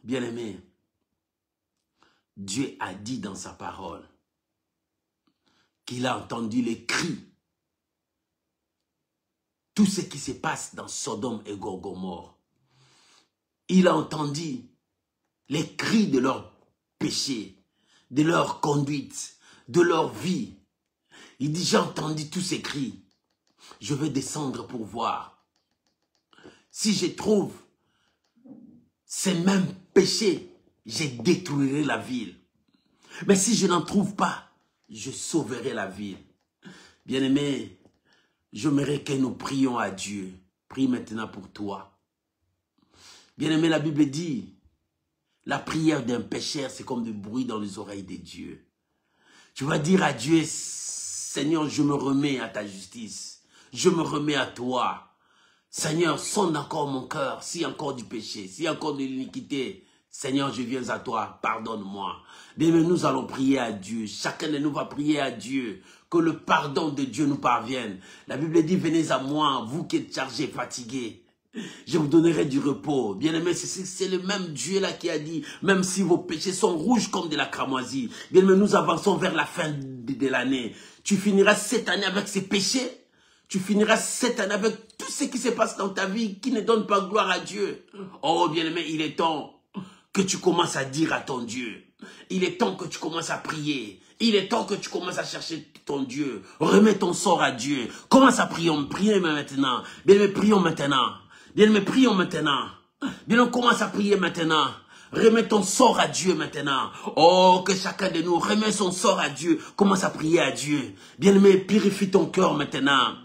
Bien-aimé, Dieu a dit dans sa parole qu'il a entendu les cris, tout ce qui se passe dans Sodome et Gomorrhe. Il a entendu les cris de leur péché, de leur conduite, de leur vie. Il dit, j'ai entendu tous ces cris. Je vais descendre pour voir. Si je trouve ces mêmes péchés, je détruirai la ville. Mais si je n'en trouve pas, je sauverai la ville. Bien-aimé, j'aimerais que nous prions à Dieu. Prie maintenant pour toi. Bien-aimé, la Bible dit, la prière d'un pécheur, c'est comme du bruit dans les oreilles de Dieu. Tu vas dire à Dieu, Seigneur, je me remets à ta justice. Je me remets à toi. Seigneur, sonde encore mon cœur, s'il y a encore du péché, s'il y a encore de l'iniquité. Seigneur, je viens à toi, pardonne-moi. Bien, nous allons prier à Dieu. Chacun de nous va prier à Dieu. Que le pardon de Dieu nous parvienne. La Bible dit, venez à moi, vous qui êtes chargés, fatigués. Je vous donnerai du repos. Bien-aimé, c'est le même Dieu là qui a dit, même si vos péchés sont rouges comme de la cramoisie. Bien-aimé, nous avançons vers la fin de l'année. Tu finiras cette année avec ces péchés. Tu finiras cette année avec tout ce qui se passe dans ta vie qui ne donne pas gloire à Dieu. Oh, bien-aimé, il est temps que tu commences à dire à ton Dieu. Il est temps que tu commences à prier. Il est temps que tu commences à chercher ton Dieu. Remets ton sort à Dieu. Commence à prier maintenant. Bien-aimé, prions maintenant. Bien-aimé, prions maintenant. Bien, on commence à prier maintenant. Remets ton sort à Dieu maintenant. Oh, que chacun de nous remet son sort à Dieu. Commence à prier à Dieu. Bien-aimé, purifie ton cœur maintenant.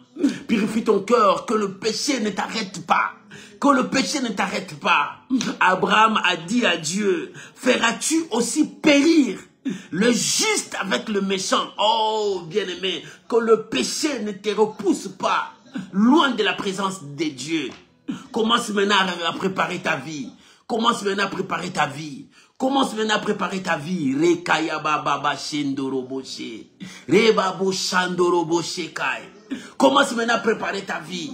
Purifie ton cœur, que le péché ne t'arrête pas. Que le péché ne t'arrête pas. Abraham a dit à Dieu, feras-tu aussi périr le juste avec le méchant? Oh, bien-aimé, que le péché ne te repousse pas loin de la présence de Dieu. Commence maintenant à préparer ta vie. Commence maintenant à préparer ta vie. Commence maintenant à préparer ta vie. Rekaya baba shendoroboshe. Rebabo shandoroboshe kai. Commence maintenant à préparer ta vie.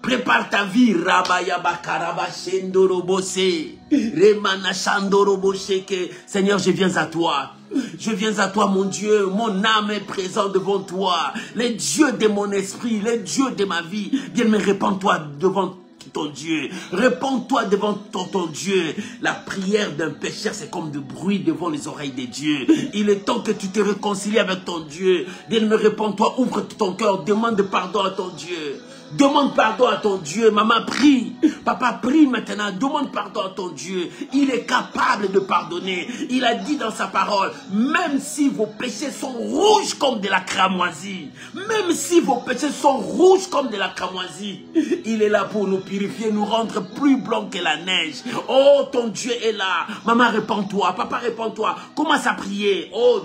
Prépare ta vie. Rabaya bakaraba shendorobose. Remana shandoroboshe ke. Seigneur, je viens à toi. Je viens à toi, mon Dieu. Mon âme est présente devant toi. Les dieux de mon esprit, les dieux de ma vie. Viens me répands-toi devant ton Dieu. Réponds-toi devant ton Dieu. La prière d'un pécheur, c'est comme du bruit devant les oreilles de Dieu. Il est temps que tu te réconcilies avec ton Dieu. Viens me réponds-toi, ouvre ton cœur, demande pardon à ton Dieu. Demande pardon à ton Dieu. Maman, prie. Papa, prie maintenant. Demande pardon à ton Dieu. Il est capable de pardonner. Il a dit dans sa parole, même si vos péchés sont rouges comme de la cramoisie, même si vos péchés sont rouges comme de la cramoisie, il est là pour nous purifier, nous rendre plus blancs que la neige. Oh, ton Dieu est là. Maman, répands-toi. Papa, répands-toi. Commence à prier. Oh,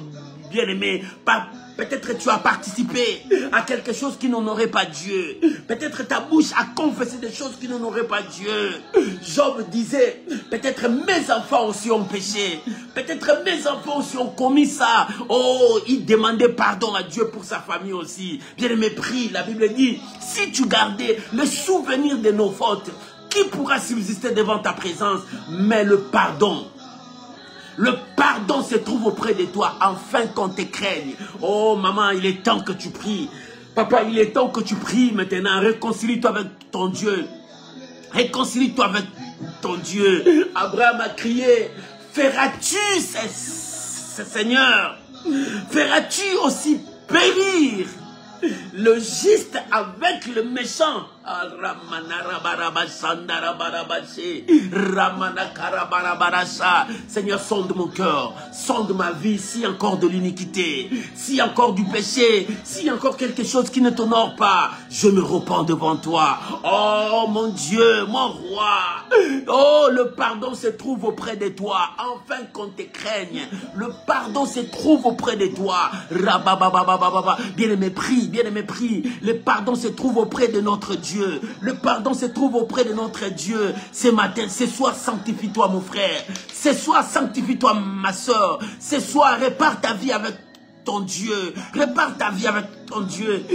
bien-aimé, peut-être tu as participé à quelque chose qui n'honorait pas Dieu. Peut-être ta bouche a confessé des choses qui n'honoraient pas Dieu. Job disait, peut-être mes enfants aussi ont péché. Peut-être mes enfants aussi ont commis ça. Oh, il demandait pardon à Dieu pour sa famille aussi. Bien-aimé, prie. La Bible dit, si tu gardais le souvenir de nos fautes, qui pourra subsister devant ta présence? Mais le pardon se trouve auprès de toi, afin qu'on te craigne. Oh maman, il est temps que tu pries. Papa, il est temps que tu pries maintenant. Réconcilie-toi avec ton Dieu. Réconcilie-toi avec ton Dieu. Abraham a crié, feras-tu, Seigneur, feras-tu aussi périr le juste avec le méchant? Seigneur, sonde mon cœur, sonde ma vie, s'il y a encore de l'iniquité, s'il y a encore du péché, s'il y a encore quelque chose qui ne t'honore pas, je me repens devant toi. Oh mon Dieu, mon roi. Oh, le pardon se trouve auprès de toi, afin qu'on te craigne. Le pardon se trouve auprès de toi. Bien-aimé, prie, bien-aimé, prie. Le pardon se trouve auprès de notre Dieu. Le pardon se trouve auprès de notre Dieu. Ce matin, ce soir, sanctifie-toi mon frère. Ce soir, sanctifie-toi ma soeur. Ce soir, répare ta vie avec ton Dieu. Répare ta vie avec ton Dieu.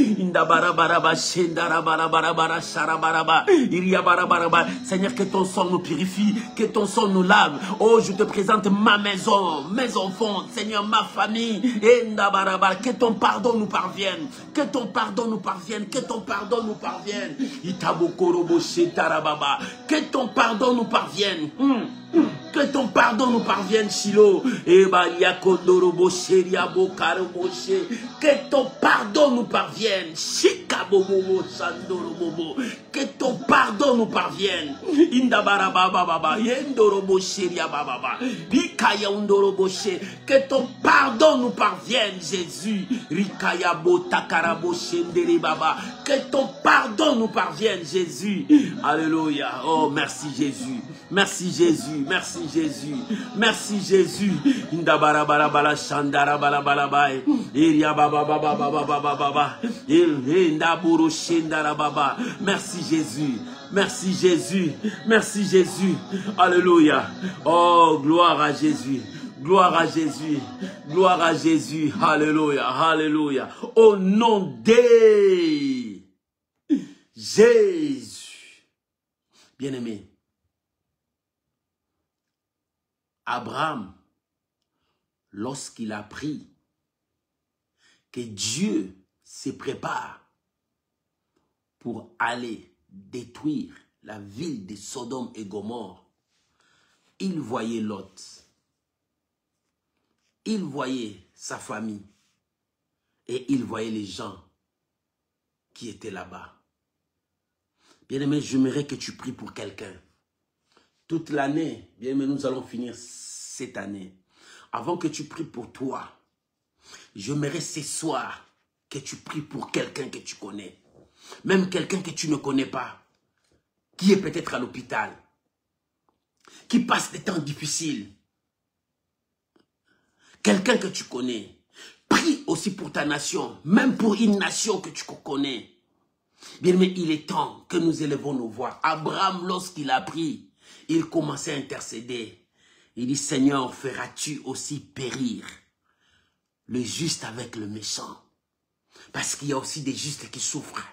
Seigneur, que ton sang nous purifie, que ton sang nous lave. Oh, je te présente ma maison, mes enfants, Seigneur, ma famille. Que ton pardon nous parvienne. Que ton pardon nous parvienne. Que ton pardon nous parvienne. Que ton pardon nous parvienne. Que ton pardon nous parvienne, Shiloh. Que ton pardon nous parvienne. Que ton pardon nous parvienne. Que ton pardon nous parvienne, Jésus. Que ton pardon nous parvienne, Jésus. Alléluia. Oh, merci Jésus. Merci Jésus. Merci Jésus. Merci Jésus. Merci Jésus. Merci Jésus. Merci Jésus. Alléluia. Oh, gloire à Jésus. Gloire à Jésus. Gloire à Jésus. Alléluia. Alléluia. Au nom de Jésus. Bien-aimé. Abraham, lorsqu'il a appris que Dieu se prépare pour aller détruire la ville de Sodome et Gomorrhe, il voyait Lot, il voyait sa famille et il voyait les gens qui étaient là-bas. Bien-aimé, j'aimerais que tu pries pour quelqu'un. Toute l'année, bien-aimé, nous allons finir cette année. Avant que tu pries pour toi, j'aimerais ce soir que tu pries pour quelqu'un que tu connais. Même quelqu'un que tu ne connais pas, qui est peut-être à l'hôpital, qui passe des temps difficiles. Quelqu'un que tu connais. Prie aussi pour ta nation, même pour une nation que tu connais. Bien-aimé, il est temps que nous élevons nos voix. Abraham, lorsqu'il a prié, il commençait à intercéder. Il dit, Seigneur, feras-tu aussi périr le juste avec le méchant? Parce qu'il y a aussi des justes qui souffrent.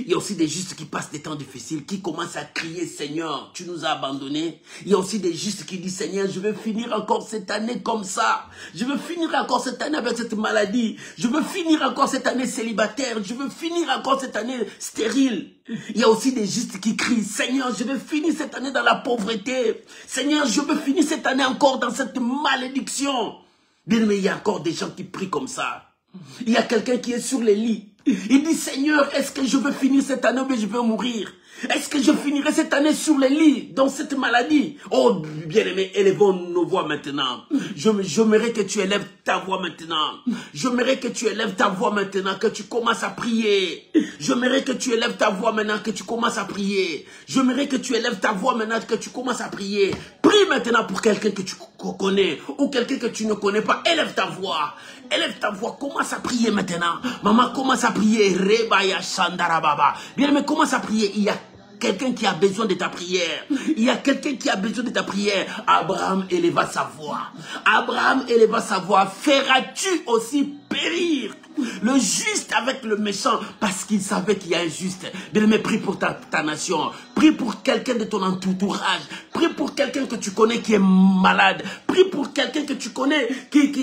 Il y a aussi des justes qui passent des temps difficiles, qui commencent à crier, Seigneur, tu nous as abandonnés. Il y a aussi des justes qui disent, Seigneur, je veux finir encore cette année comme ça. Je veux finir encore cette année avec cette maladie. Je veux finir encore cette année célibataire. Je veux finir encore cette année stérile. Il y a aussi des justes qui crient, Seigneur, je veux finir cette année dans la pauvreté. Seigneur, je veux finir cette année encore dans cette malédiction. Bien, mais il y a encore des gens qui prient comme ça. Il y a quelqu'un qui est sur les lits. Il dit, Seigneur, est-ce que je veux finir cette année ou je veux mourir? Est-ce que je finirai cette année sur les lits, dans cette maladie? Oh, bien-aimé, élevons nos voix maintenant. J'aimerais que tu élèves ta voix maintenant. J'aimerais que tu élèves ta voix maintenant, que tu commences à prier. J'aimerais que tu élèves ta voix maintenant, que tu commences à prier. J'aimerais que tu élèves ta voix maintenant, que tu commences à prier. Prie maintenant pour quelqu'un que tu connais ou quelqu'un que tu ne connais pas. Élève ta voix. Élève ta voix. Commence à prier maintenant. Maman, commence à prier. Rebaya Shandarababa. Bien-aimé, commence à prier. Il y a quelqu'un qui a besoin de ta prière. Il y a quelqu'un qui a besoin de ta prière. Abraham éleva sa voix. Abraham éleva sa voix. Feras-tu aussi périr le juste avec le méchant? Parce qu'il savait qu'il y a un juste. Bien-aimé, prie pour ta nation. Prie pour quelqu'un de ton entourage. Prie pour quelqu'un que tu connais qui est malade. Prie pour quelqu'un que tu connais qui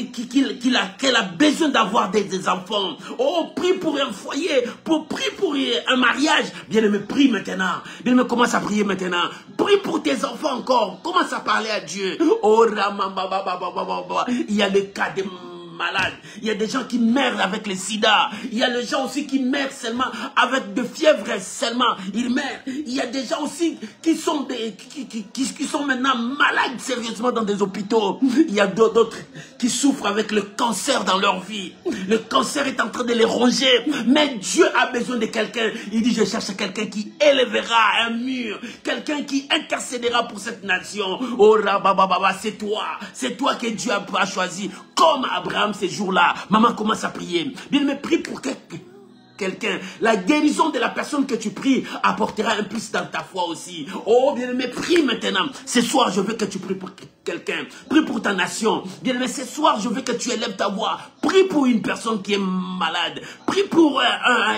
a besoin d'avoir des enfants. Oh, prie pour un foyer. Prie pour un mariage. Bien-aimé, prie maintenant. Bien-aimé, commence à prier maintenant. Prie pour tes enfants encore. Commence à parler à Dieu. Oh, il y a le cas de malades. Il y a des gens qui meurent avec le sida. Il y a des gens aussi qui meurent seulement avec de fièvre seulement. Ils meurent. Il y a des gens aussi qui sont maintenant malades sérieusement dans des hôpitaux. Il y a d'autres qui souffrent avec le cancer dans leur vie. Le cancer est en train de les ronger. Mais Dieu a besoin de quelqu'un. Il dit, je cherche quelqu'un qui élèvera un mur. Quelqu'un qui intercédera pour cette nation. Oh, rabababa, c'est toi. C'est toi que Dieu a choisi. Comme Abraham ces jours-là. Maman commence à prier. Bien, mais prie pour quelqu'un. La guérison de la personne que tu pries apportera un plus dans ta foi aussi. Oh, bien aimé, prie maintenant. Ce soir, je veux que tu pries pour quelqu'un. Prie pour ta nation. Bien aimé, ce soir, je veux que tu élèves ta voix. Prie pour une personne qui est malade. Prie pour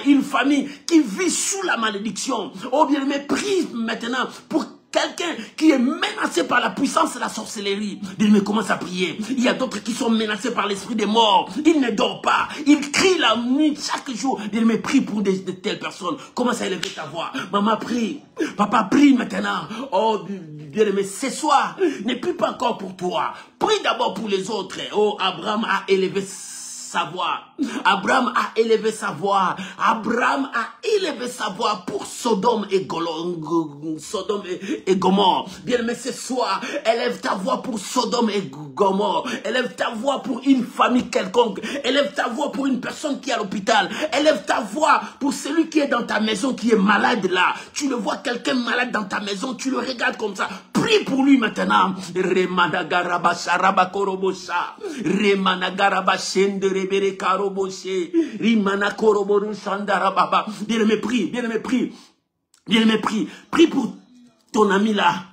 une famille qui vit sous la malédiction. Oh, bien aimé, prie maintenant pour quelqu'un qui est menacé par la puissance de la sorcellerie. Il commence à prier. Il y a d'autres qui sont menacés par l'esprit des morts. Il ne dort pas. Il crie la nuit chaque jour. Il me prie pour de telles personnes. Commence à élever ta voix. Maman prie. Papa prie maintenant. Oh, bien-aimé, ce soir, ne prie pas encore pour toi. Prie d'abord pour les autres. Oh, Abraham a élevé sa voix. Abraham a élevé sa voix. Abraham a élevé sa voix pour Sodome et Gomorrhe. Bien, mais ce soir, élève ta voix pour Sodome et Gomorrhe. Élève ta voix pour une famille quelconque. Élève ta voix pour une personne qui est à l'hôpital. Élève ta voix pour celui qui est dans ta maison, qui est malade là. Tu le vois, quelqu'un malade dans ta maison, tu le regardes comme ça. Prie pour lui maintenant. Remanagaraba Sharabakorobosha. Remanagaraba Shendere. Bien-aimé, prie, bien-aimé, prie. Bien-aimé, prie pour ton ami là.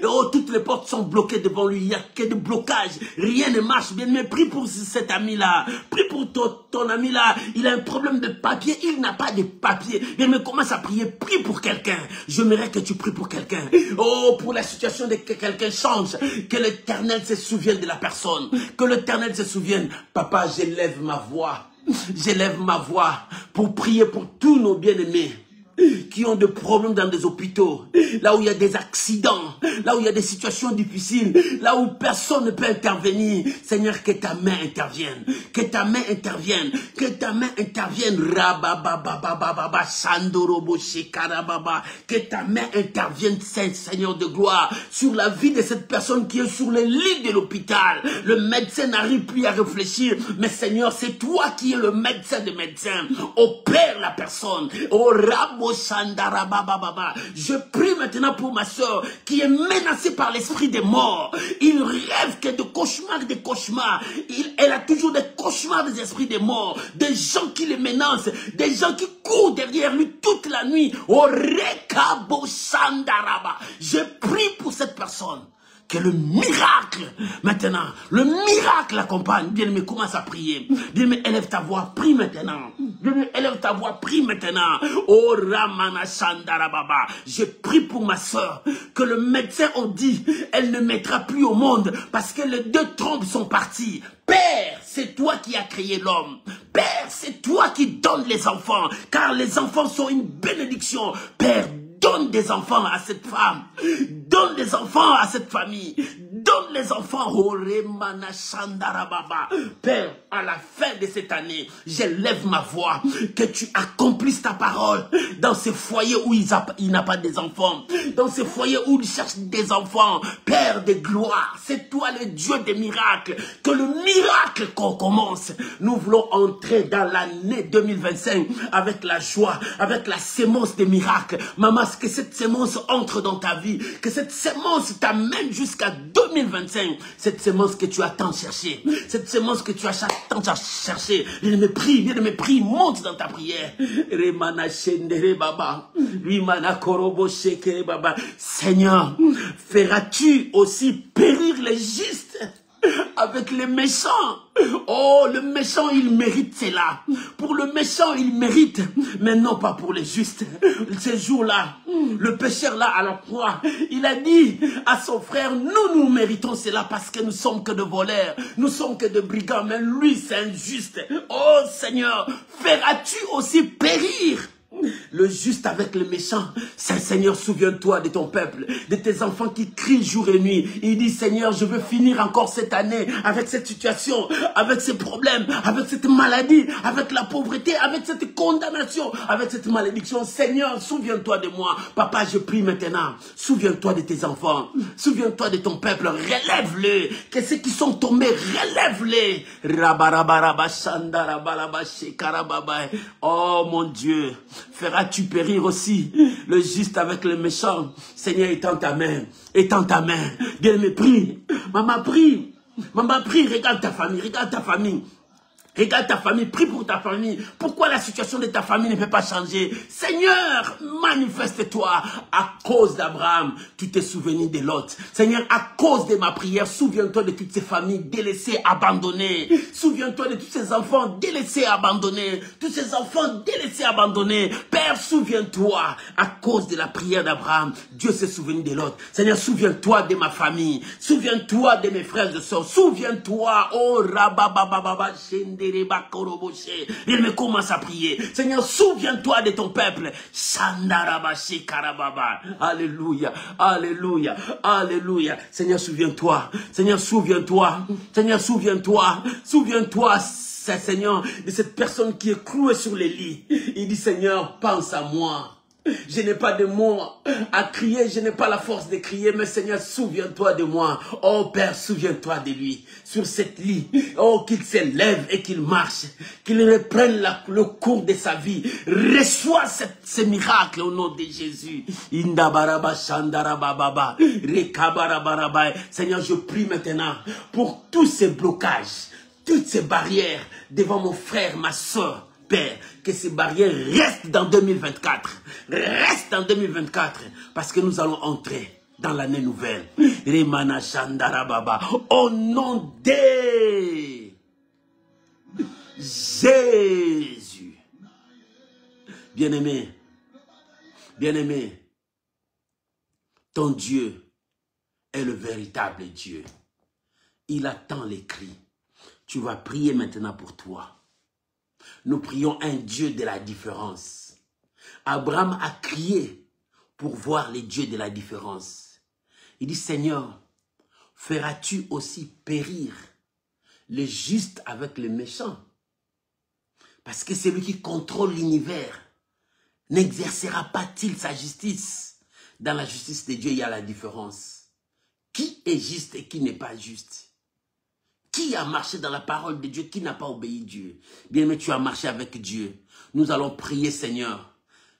Oh, toutes les portes sont bloquées devant lui. Il n'y a que des blocages. Rien ne marche. Bien-aimé, prie pour cet ami-là. Prie pour ton ami là. Il a un problème de papier. Il n'a pas de papier. Bien-aimé, commence à prier. Prie pour quelqu'un. J'aimerais que tu pries pour quelqu'un. Oh, pour la situation de que quelqu'un change. Que l'Éternel se souvienne de la personne. Que l'Éternel se souvienne. Papa, j'élève ma voix. J'élève ma voix pour prier pour tous nos bien-aimés qui ont des problèmes dans des hôpitaux, là où il y a des accidents, là où il y a des situations difficiles, là où personne ne peut intervenir. Seigneur, que ta main intervienne, que ta main intervienne, que ta main intervienne. Rababababababa, Sandorobo Shekarababa, que ta main intervienne, Seigneur de gloire, sur la vie de cette personne qui est sur le lit de l'hôpital. Le médecin n'arrive plus à réfléchir, mais Seigneur, c'est toi qui es le médecin des médecins. Opère la personne. Oh, Rabo Sandarabababa. Je prie maintenant pour ma soeur qui est menacée par l'esprit des morts. Il rêve que de cauchemars, des cauchemars. Elle a toujours des cauchemars des esprits des morts. Des gens qui les menacent. Des gens qui courent derrière lui toute la nuit. Oh, Rekabo Sandaraba. Je prie pour cette personne. Que le miracle, maintenant, le miracle accompagne. Bien-aimé, commence à prier. Bien-aimé, élève ta voix, prie maintenant. Bien-aimé, élève ta voix, prie maintenant. Oh, Ramana Sandarababa. Je prie pour ma soeur, que le médecin a dit, elle ne mettra plus au monde, parce que les deux trompes sont parties. Père, c'est toi qui as créé l'homme. Père, c'est toi qui donnes les enfants, car les enfants sont une bénédiction. Père, donne des enfants à cette femme. Donne des enfants à cette famille. Donne les enfants. Père, à la fin de cette année, j'élève ma voix. Que tu accomplisses ta parole dans ces foyers où il n'a pas des enfants. Dans ces foyers où il cherche des enfants. Père de gloire, c'est toi le Dieu des miracles. Que le miracle qu'on commence. Nous voulons entrer dans l'année 2025 avec la joie, avec la sémence des miracles. Maman, que cette sémence entre dans ta vie, que cette sémence t'amène jusqu'à 2025, cette sémence que tu as tant cherché, cette sémence que tu as tant cherché. Viens de me prie, monte dans ta prière. Seigneur, feras-tu aussi périr les justes avec les méchants? Oh, le méchant, il mérite cela. Pour le méchant, il mérite, mais non pas pour les justes. Ces jours-là, le pécheur là à la croix, il a dit à son frère, nous méritons cela parce que nous sommes que de voleurs, nous sommes que de brigands, mais lui c'est injuste. Oh Seigneur, feras-tu aussi périr le juste avec le méchant? Seigneur, souviens-toi de ton peuple, de tes enfants qui crient jour et nuit. Il dit, Seigneur, je veux finir encore cette année avec cette situation, avec ces problèmes, avec cette maladie, avec la pauvreté, avec cette condamnation, avec cette malédiction. Seigneur, souviens-toi de moi. Papa, je prie maintenant. Souviens-toi de tes enfants. Souviens-toi de ton peuple. Relève-les. Que ceux qui sont tombés, relève-les. Oh mon Dieu. Feras-tu périr aussi le juste avec le méchant? Seigneur, étends ta main. Étends ta main. Bien-aimé, prie. Maman, prie. Maman, prie. Regarde ta famille. Regarde ta famille. Regarde ta famille, prie pour ta famille. Pourquoi la situation de ta famille ne peut pas changer? Seigneur, manifeste-toi. À cause d'Abraham, tu t'es souvenu de Lot. Seigneur, à cause de ma prière, souviens-toi de toutes ces familles délaissées, abandonnées. Souviens-toi de tous ces enfants délaissés, abandonnés. Tous ces enfants délaissés, abandonnés. Père, souviens-toi. À cause de la prière d'Abraham, Dieu s'est souvenu de Lot. Seigneur, souviens-toi de ma famille. Souviens-toi de mes frères et sœurs. Souviens-toi. Oh, rababababa, il me commence à prier. Seigneur, souviens-toi de ton peuple. Alléluia, alléluia, alléluia. Seigneur, souviens-toi. Seigneur, souviens-toi. Seigneur, souviens-toi. Souviens-toi, Seigneur, de cette personne qui est clouée sur les lits. Il dit, Seigneur, pense à moi. Je n'ai pas de mots à crier, je n'ai pas la force de crier, mais Seigneur, souviens-toi de moi. Oh Père, souviens-toi de lui, sur cette lit. Oh, qu'il s'élève et qu'il marche, qu'il reprenne le cours de sa vie. Reçois ces miracles au nom de Jésus. Seigneur, je prie maintenant pour tous ces blocages, toutes ces barrières devant mon frère, ma soeur, Père, que ces barrières restent dans 2024. Restent en 2024. Parce que nous allons entrer dans l'année nouvelle. Remana Chandara Baba. Au nom de Jésus. Bien-aimé. Bien-aimé. Ton Dieu est le véritable Dieu. Il attend les cris. Tu vas prier maintenant pour toi. Nous prions un Dieu de la différence. Abraham a crié pour voir les dieux de la différence. Il dit, Seigneur, feras-tu aussi périr le juste avec le méchant? Parce que celui qui contrôle l'univers n'exercera pas-il sa justice? Dans la justice de Dieu, il y a la différence. Qui est juste et qui n'est pas juste? Qui a marché dans la parole de Dieu, qui n'a pas obéi Dieu? Bien, mais tu as marché avec Dieu. Nous allons prier, Seigneur.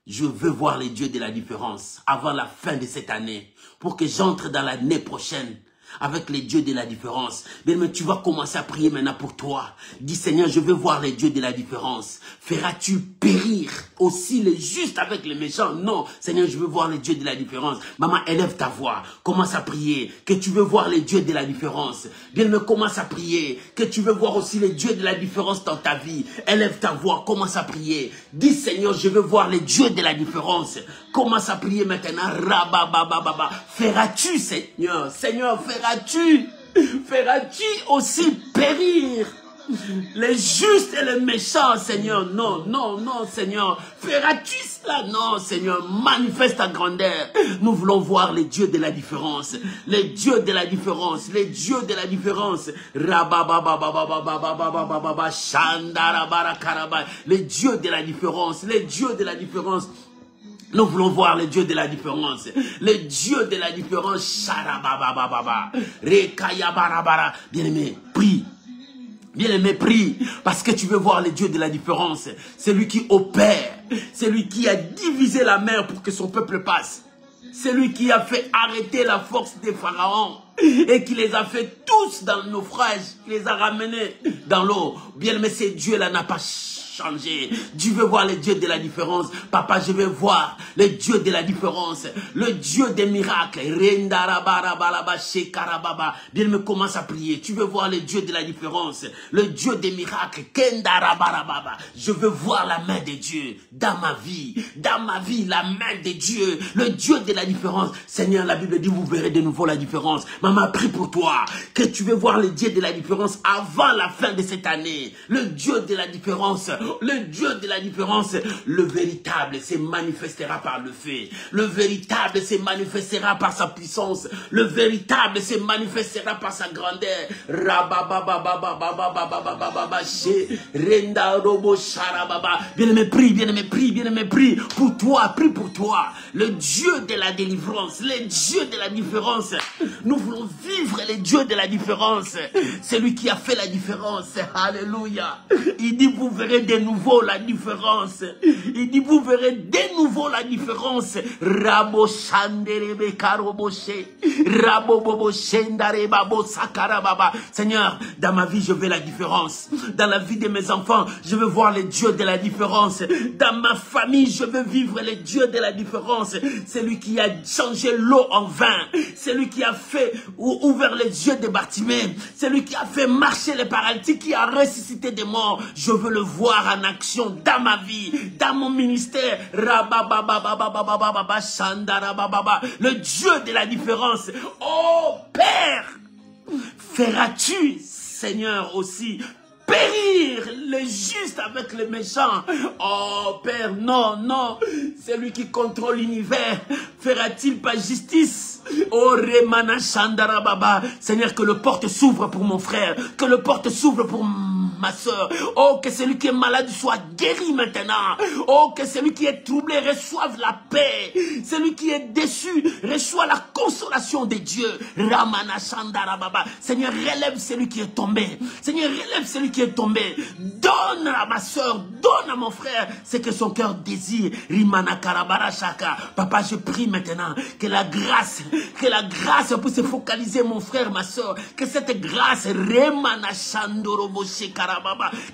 Je veux voir les dieux de la différence avant la fin de cette année, pour que j'entre dans l'année prochaine avec les dieux de la différence. Bien, mais tu vas commencer à prier maintenant pour toi. Dis, Seigneur, je veux voir les dieux de la différence. Feras-tu périr aussi les justes avec les méchants? Non, Seigneur, je veux voir les dieux de la différence. Maman, élève ta voix. Commence à prier que tu veux voir les dieux de la différence. Bien, mais commence à prier que tu veux voir aussi les dieux de la différence dans ta vie. Élève ta voix, commence à prier. Dis, Seigneur, je veux voir les dieux de la différence. Commence à prier maintenant. Rabababababa. Feras-tu, Seigneur? Seigneur, feras-tu aussi périr les justes et les méchants, Seigneur? Non, non, non, Seigneur. Feras-tu cela? Non, Seigneur. Manifeste ta grandeur. Nous voulons voir les dieux de la différence. Les dieux de la différence. Les dieux de la différence. Rabababababababababababa. Shandarabarakaraba. Les dieux de la différence. Les dieux de la différence. Nous voulons voir les dieux de la différence. Les dieux de la différence. Sharababababa. Rekayabarabara. Bien-aimé, prie. Bien-aimé, prie. Parce que tu veux voir les dieux de la différence. C'est lui qui opère. C'est lui qui a divisé la mer pour que son peuple passe. C'est lui qui a fait arrêter la force des pharaons. Et qui les a fait tous dans le naufrage. Qui les a ramenés dans l'eau. Bien-aimé, ce Dieu-là n'a pas changé. Dieu veut voir les dieux de la différence. Papa, je veux voir les dieux de la différence. Le Dieu des miracles. Bien, me commence à prier. Tu veux voir les dieux de la différence. Le Dieu des miracles. Je veux voir la main de Dieu dans ma vie. Dans ma vie, la main de Dieu. Le Dieu de la différence. Seigneur, la Bible dit, vous verrez de nouveau la différence. Maman, prie pour toi. Que tu veux voir les dieux de la différence avant la fin de cette année. Le Dieu de la différence. Le Dieu de la différence, le véritable se manifestera par le fait. Le véritable se manifestera par sa puissance. Le véritable se manifestera par sa grandeur. Bien-aimé, prie, bien-aimé, prie, bien-aimé, prie pour toi, prie pour toi. Le Dieu de la délivrance, les dieux de la différence. Nous voulons vivre les dieux de la différence. C'est lui qui a fait la différence. Alléluia. Il dit, vous verrez de nouveau la différence. Il dit, vous verrez de nouveau la différence. Rabo Shanderebe Karoboshe. Rabo Bobo Shendareba Bo Sakarababa. Seigneur, dans ma vie, je veux la différence. Dans la vie de mes enfants, je veux voir les dieux de la différence. Dans ma famille, je veux vivre les dieux de la différence. C'est lui qui a changé l'eau en vin. C'est lui qui a fait ouvert les yeux de Bartimée. C'est lui qui a fait marcher les paralytiques, qui a ressuscité des morts. Je veux le voir en action dans ma vie, dans mon ministère. Le Dieu de la différence. Oh Père, feras-tu, Seigneur, aussi périr les justes avec les méchants? Oh Père, non, non, c'est lui qui contrôle l'univers. Fera-t-il pas justice? Oh Remana Chandara Baba. Seigneur, que le porte s'ouvre pour mon frère, que le porte s'ouvre pour ma soeur. Oh, que celui qui est malade soit guéri maintenant. Oh, que celui qui est troublé reçoive la paix. Celui qui est déçu reçoit la consolation de Dieu. Ramana Chandara Baba. Seigneur, relève celui qui est tombé. Seigneur, relève celui qui est tombé. Donne à ma soeur, donne à mon frère ce que son cœur désire. Rimana Karabara Shaka. Papa, je prie maintenant que la grâce puisse se focaliser, mon frère, ma soeur. Que cette grâce, Remana Shandorobo Shekara.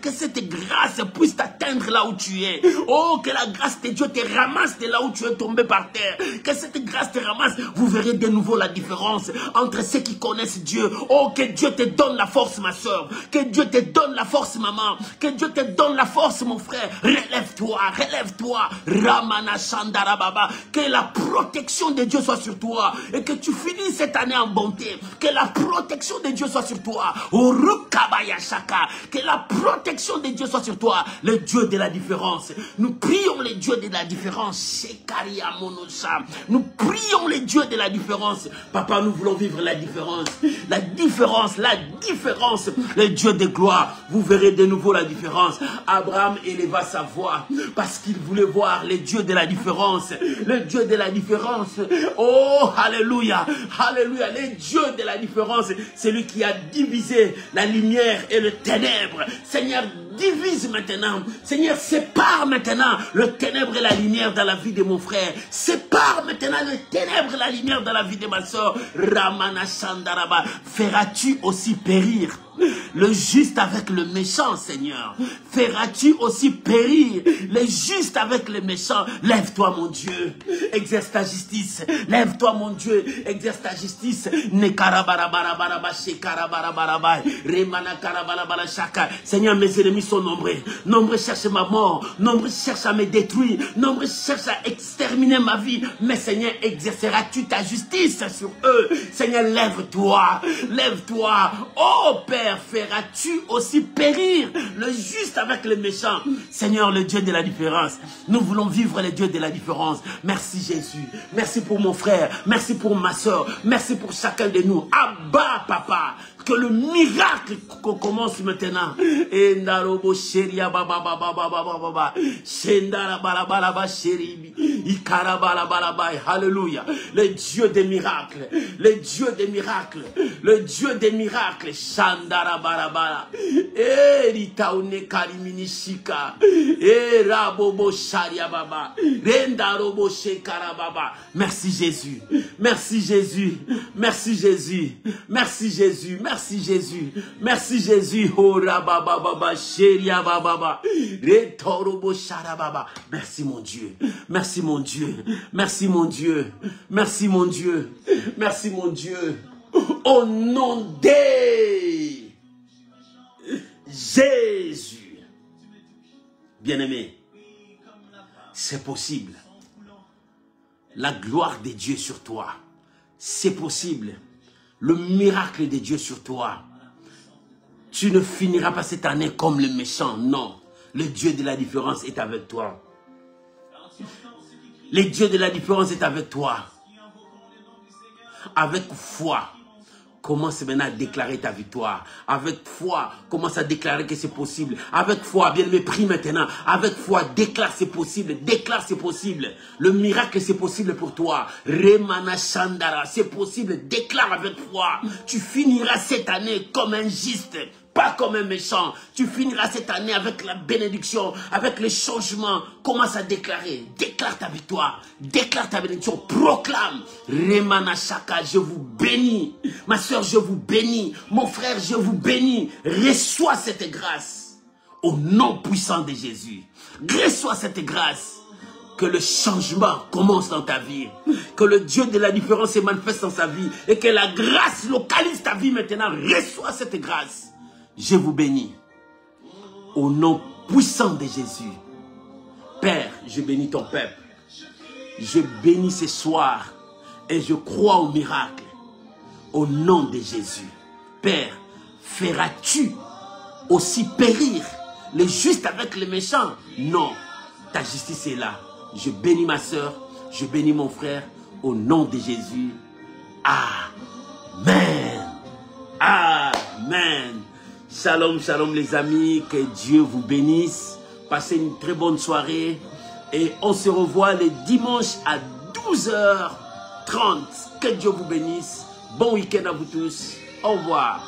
Que cette grâce puisse t'atteindre là où tu es. Oh, que la grâce de Dieu te ramasse de là où tu es tombé par terre. Que cette grâce te ramasse. Vous verrez de nouveau la différence entre ceux qui connaissent Dieu. Oh, que Dieu te donne la force, ma soeur. Que Dieu te donne la force, maman. Que Dieu te donne la force, mon frère. Relève-toi, relève-toi. Ramana Shandarababa. Que la protection de Dieu soit sur toi. Et que tu finisses cette année en bonté. Que la protection de Dieu soit sur toi. Urukabaya Shaka. Que la protection de Dieu soit sur toi. Le Dieu de la différence. Nous prions le Dieu de la différence. Shekaria Monosha. Nous prions le Dieu de la différence. Papa, nous voulons vivre la différence. La différence, la différence. Le Dieu de gloire. Vous verrez de nouveau la différence. Abraham éleva sa voix parce qu'il voulait voir le Dieu de la différence. Le Dieu de la différence. Oh, alléluia. Alléluia. Le Dieu de la différence. C'est lui qui a divisé la lumière et le ténèbre. Seigneur, divise maintenant. Seigneur, sépare maintenant le ténèbre et la lumière dans la vie de mon frère. Sépare maintenant le ténèbre et la lumière dans la vie de ma soeur. Ramana Shandaraba. Feras-tu aussi périr le juste avec le méchant, Seigneur? Feras-tu aussi périr le juste avec le méchant? Lève-toi, mon Dieu, exerce ta justice. Lève-toi, mon Dieu, exerce ta justice. Seigneur, mes ennemis sont nombreux. Nombreux cherchent ma mort. Nombreux cherchent à me détruire. Nombreux cherchent à exterminer ma vie. Mais Seigneur, exerceras-tu ta justice sur eux? Seigneur, lève-toi. Lève-toi. Oh Père, feras-tu aussi périr le juste avec le méchant? Seigneur, le Dieu de la différence. Nous voulons vivre le Dieu de la différence. Merci Jésus. Merci pour mon frère. Merci pour ma soeur. Merci pour chacun de nous. Abba, Papa. Que le miracle commence maintenant. Alléluia. Le Dieu des miracles. Le Dieu des miracles. Le Dieu des miracles. Shandara barabara. Ritaune karimini shika. Rabobo sharia baba. Rendarobo shekara baba. Merci Jésus. Merci Jésus. Merci Jésus. Merci Jésus. Merci Jésus. Merci Jésus. Oh rababa baba sheria baba. Retorobo shara baba. Merci mon Dieu. Merci mon Dieu. Merci mon Dieu. Merci mon Dieu. Merci mon Dieu. Au nom de Jésus. Bien-aimé, c'est possible. La gloire de Dieu sur toi, c'est possible. Le miracle de Dieu sur toi. Tu ne finiras pas cette année comme le méchant, non. Le Dieu de la différence est avec toi. Le Dieu de la différence est avec toi. Avec foi, commence maintenant à déclarer ta victoire. Avec foi, commence à déclarer que c'est possible. Avec foi, bien aimé, prie maintenant. Avec foi, déclare c'est possible. Déclare c'est possible. Le miracle c'est possible pour toi. Remana Shandara, c'est possible. Déclare avec foi. Tu finiras cette année comme un juste. Pas comme un méchant. Tu finiras cette année avec la bénédiction, avec le changement. Commence à déclarer. Déclare ta victoire. Déclare ta bénédiction. Proclame. Remana Shaka, je vous bénis. Ma soeur, je vous bénis. Mon frère, je vous bénis. Reçois cette grâce. Au nom puissant de Jésus. Reçois cette grâce. Que le changement commence dans ta vie. Que le Dieu de la différence se manifeste dans sa vie. Et que la grâce localise ta vie maintenant. Reçois cette grâce. Je vous bénis. Au nom puissant de Jésus. Père, je bénis ton peuple. Je bénis ce soir. Et je crois au miracle. Au nom de Jésus. Père, feras-tu aussi périr les justes avec les méchants? Non. Ta justice est là. Je bénis ma soeur. Je bénis mon frère. Au nom de Jésus. Amen. Amen. Shalom, shalom les amis, que Dieu vous bénisse, passez une très bonne soirée et on se revoit le dimanche à 12h30. Que Dieu vous bénisse, bon week-end à vous tous, au revoir.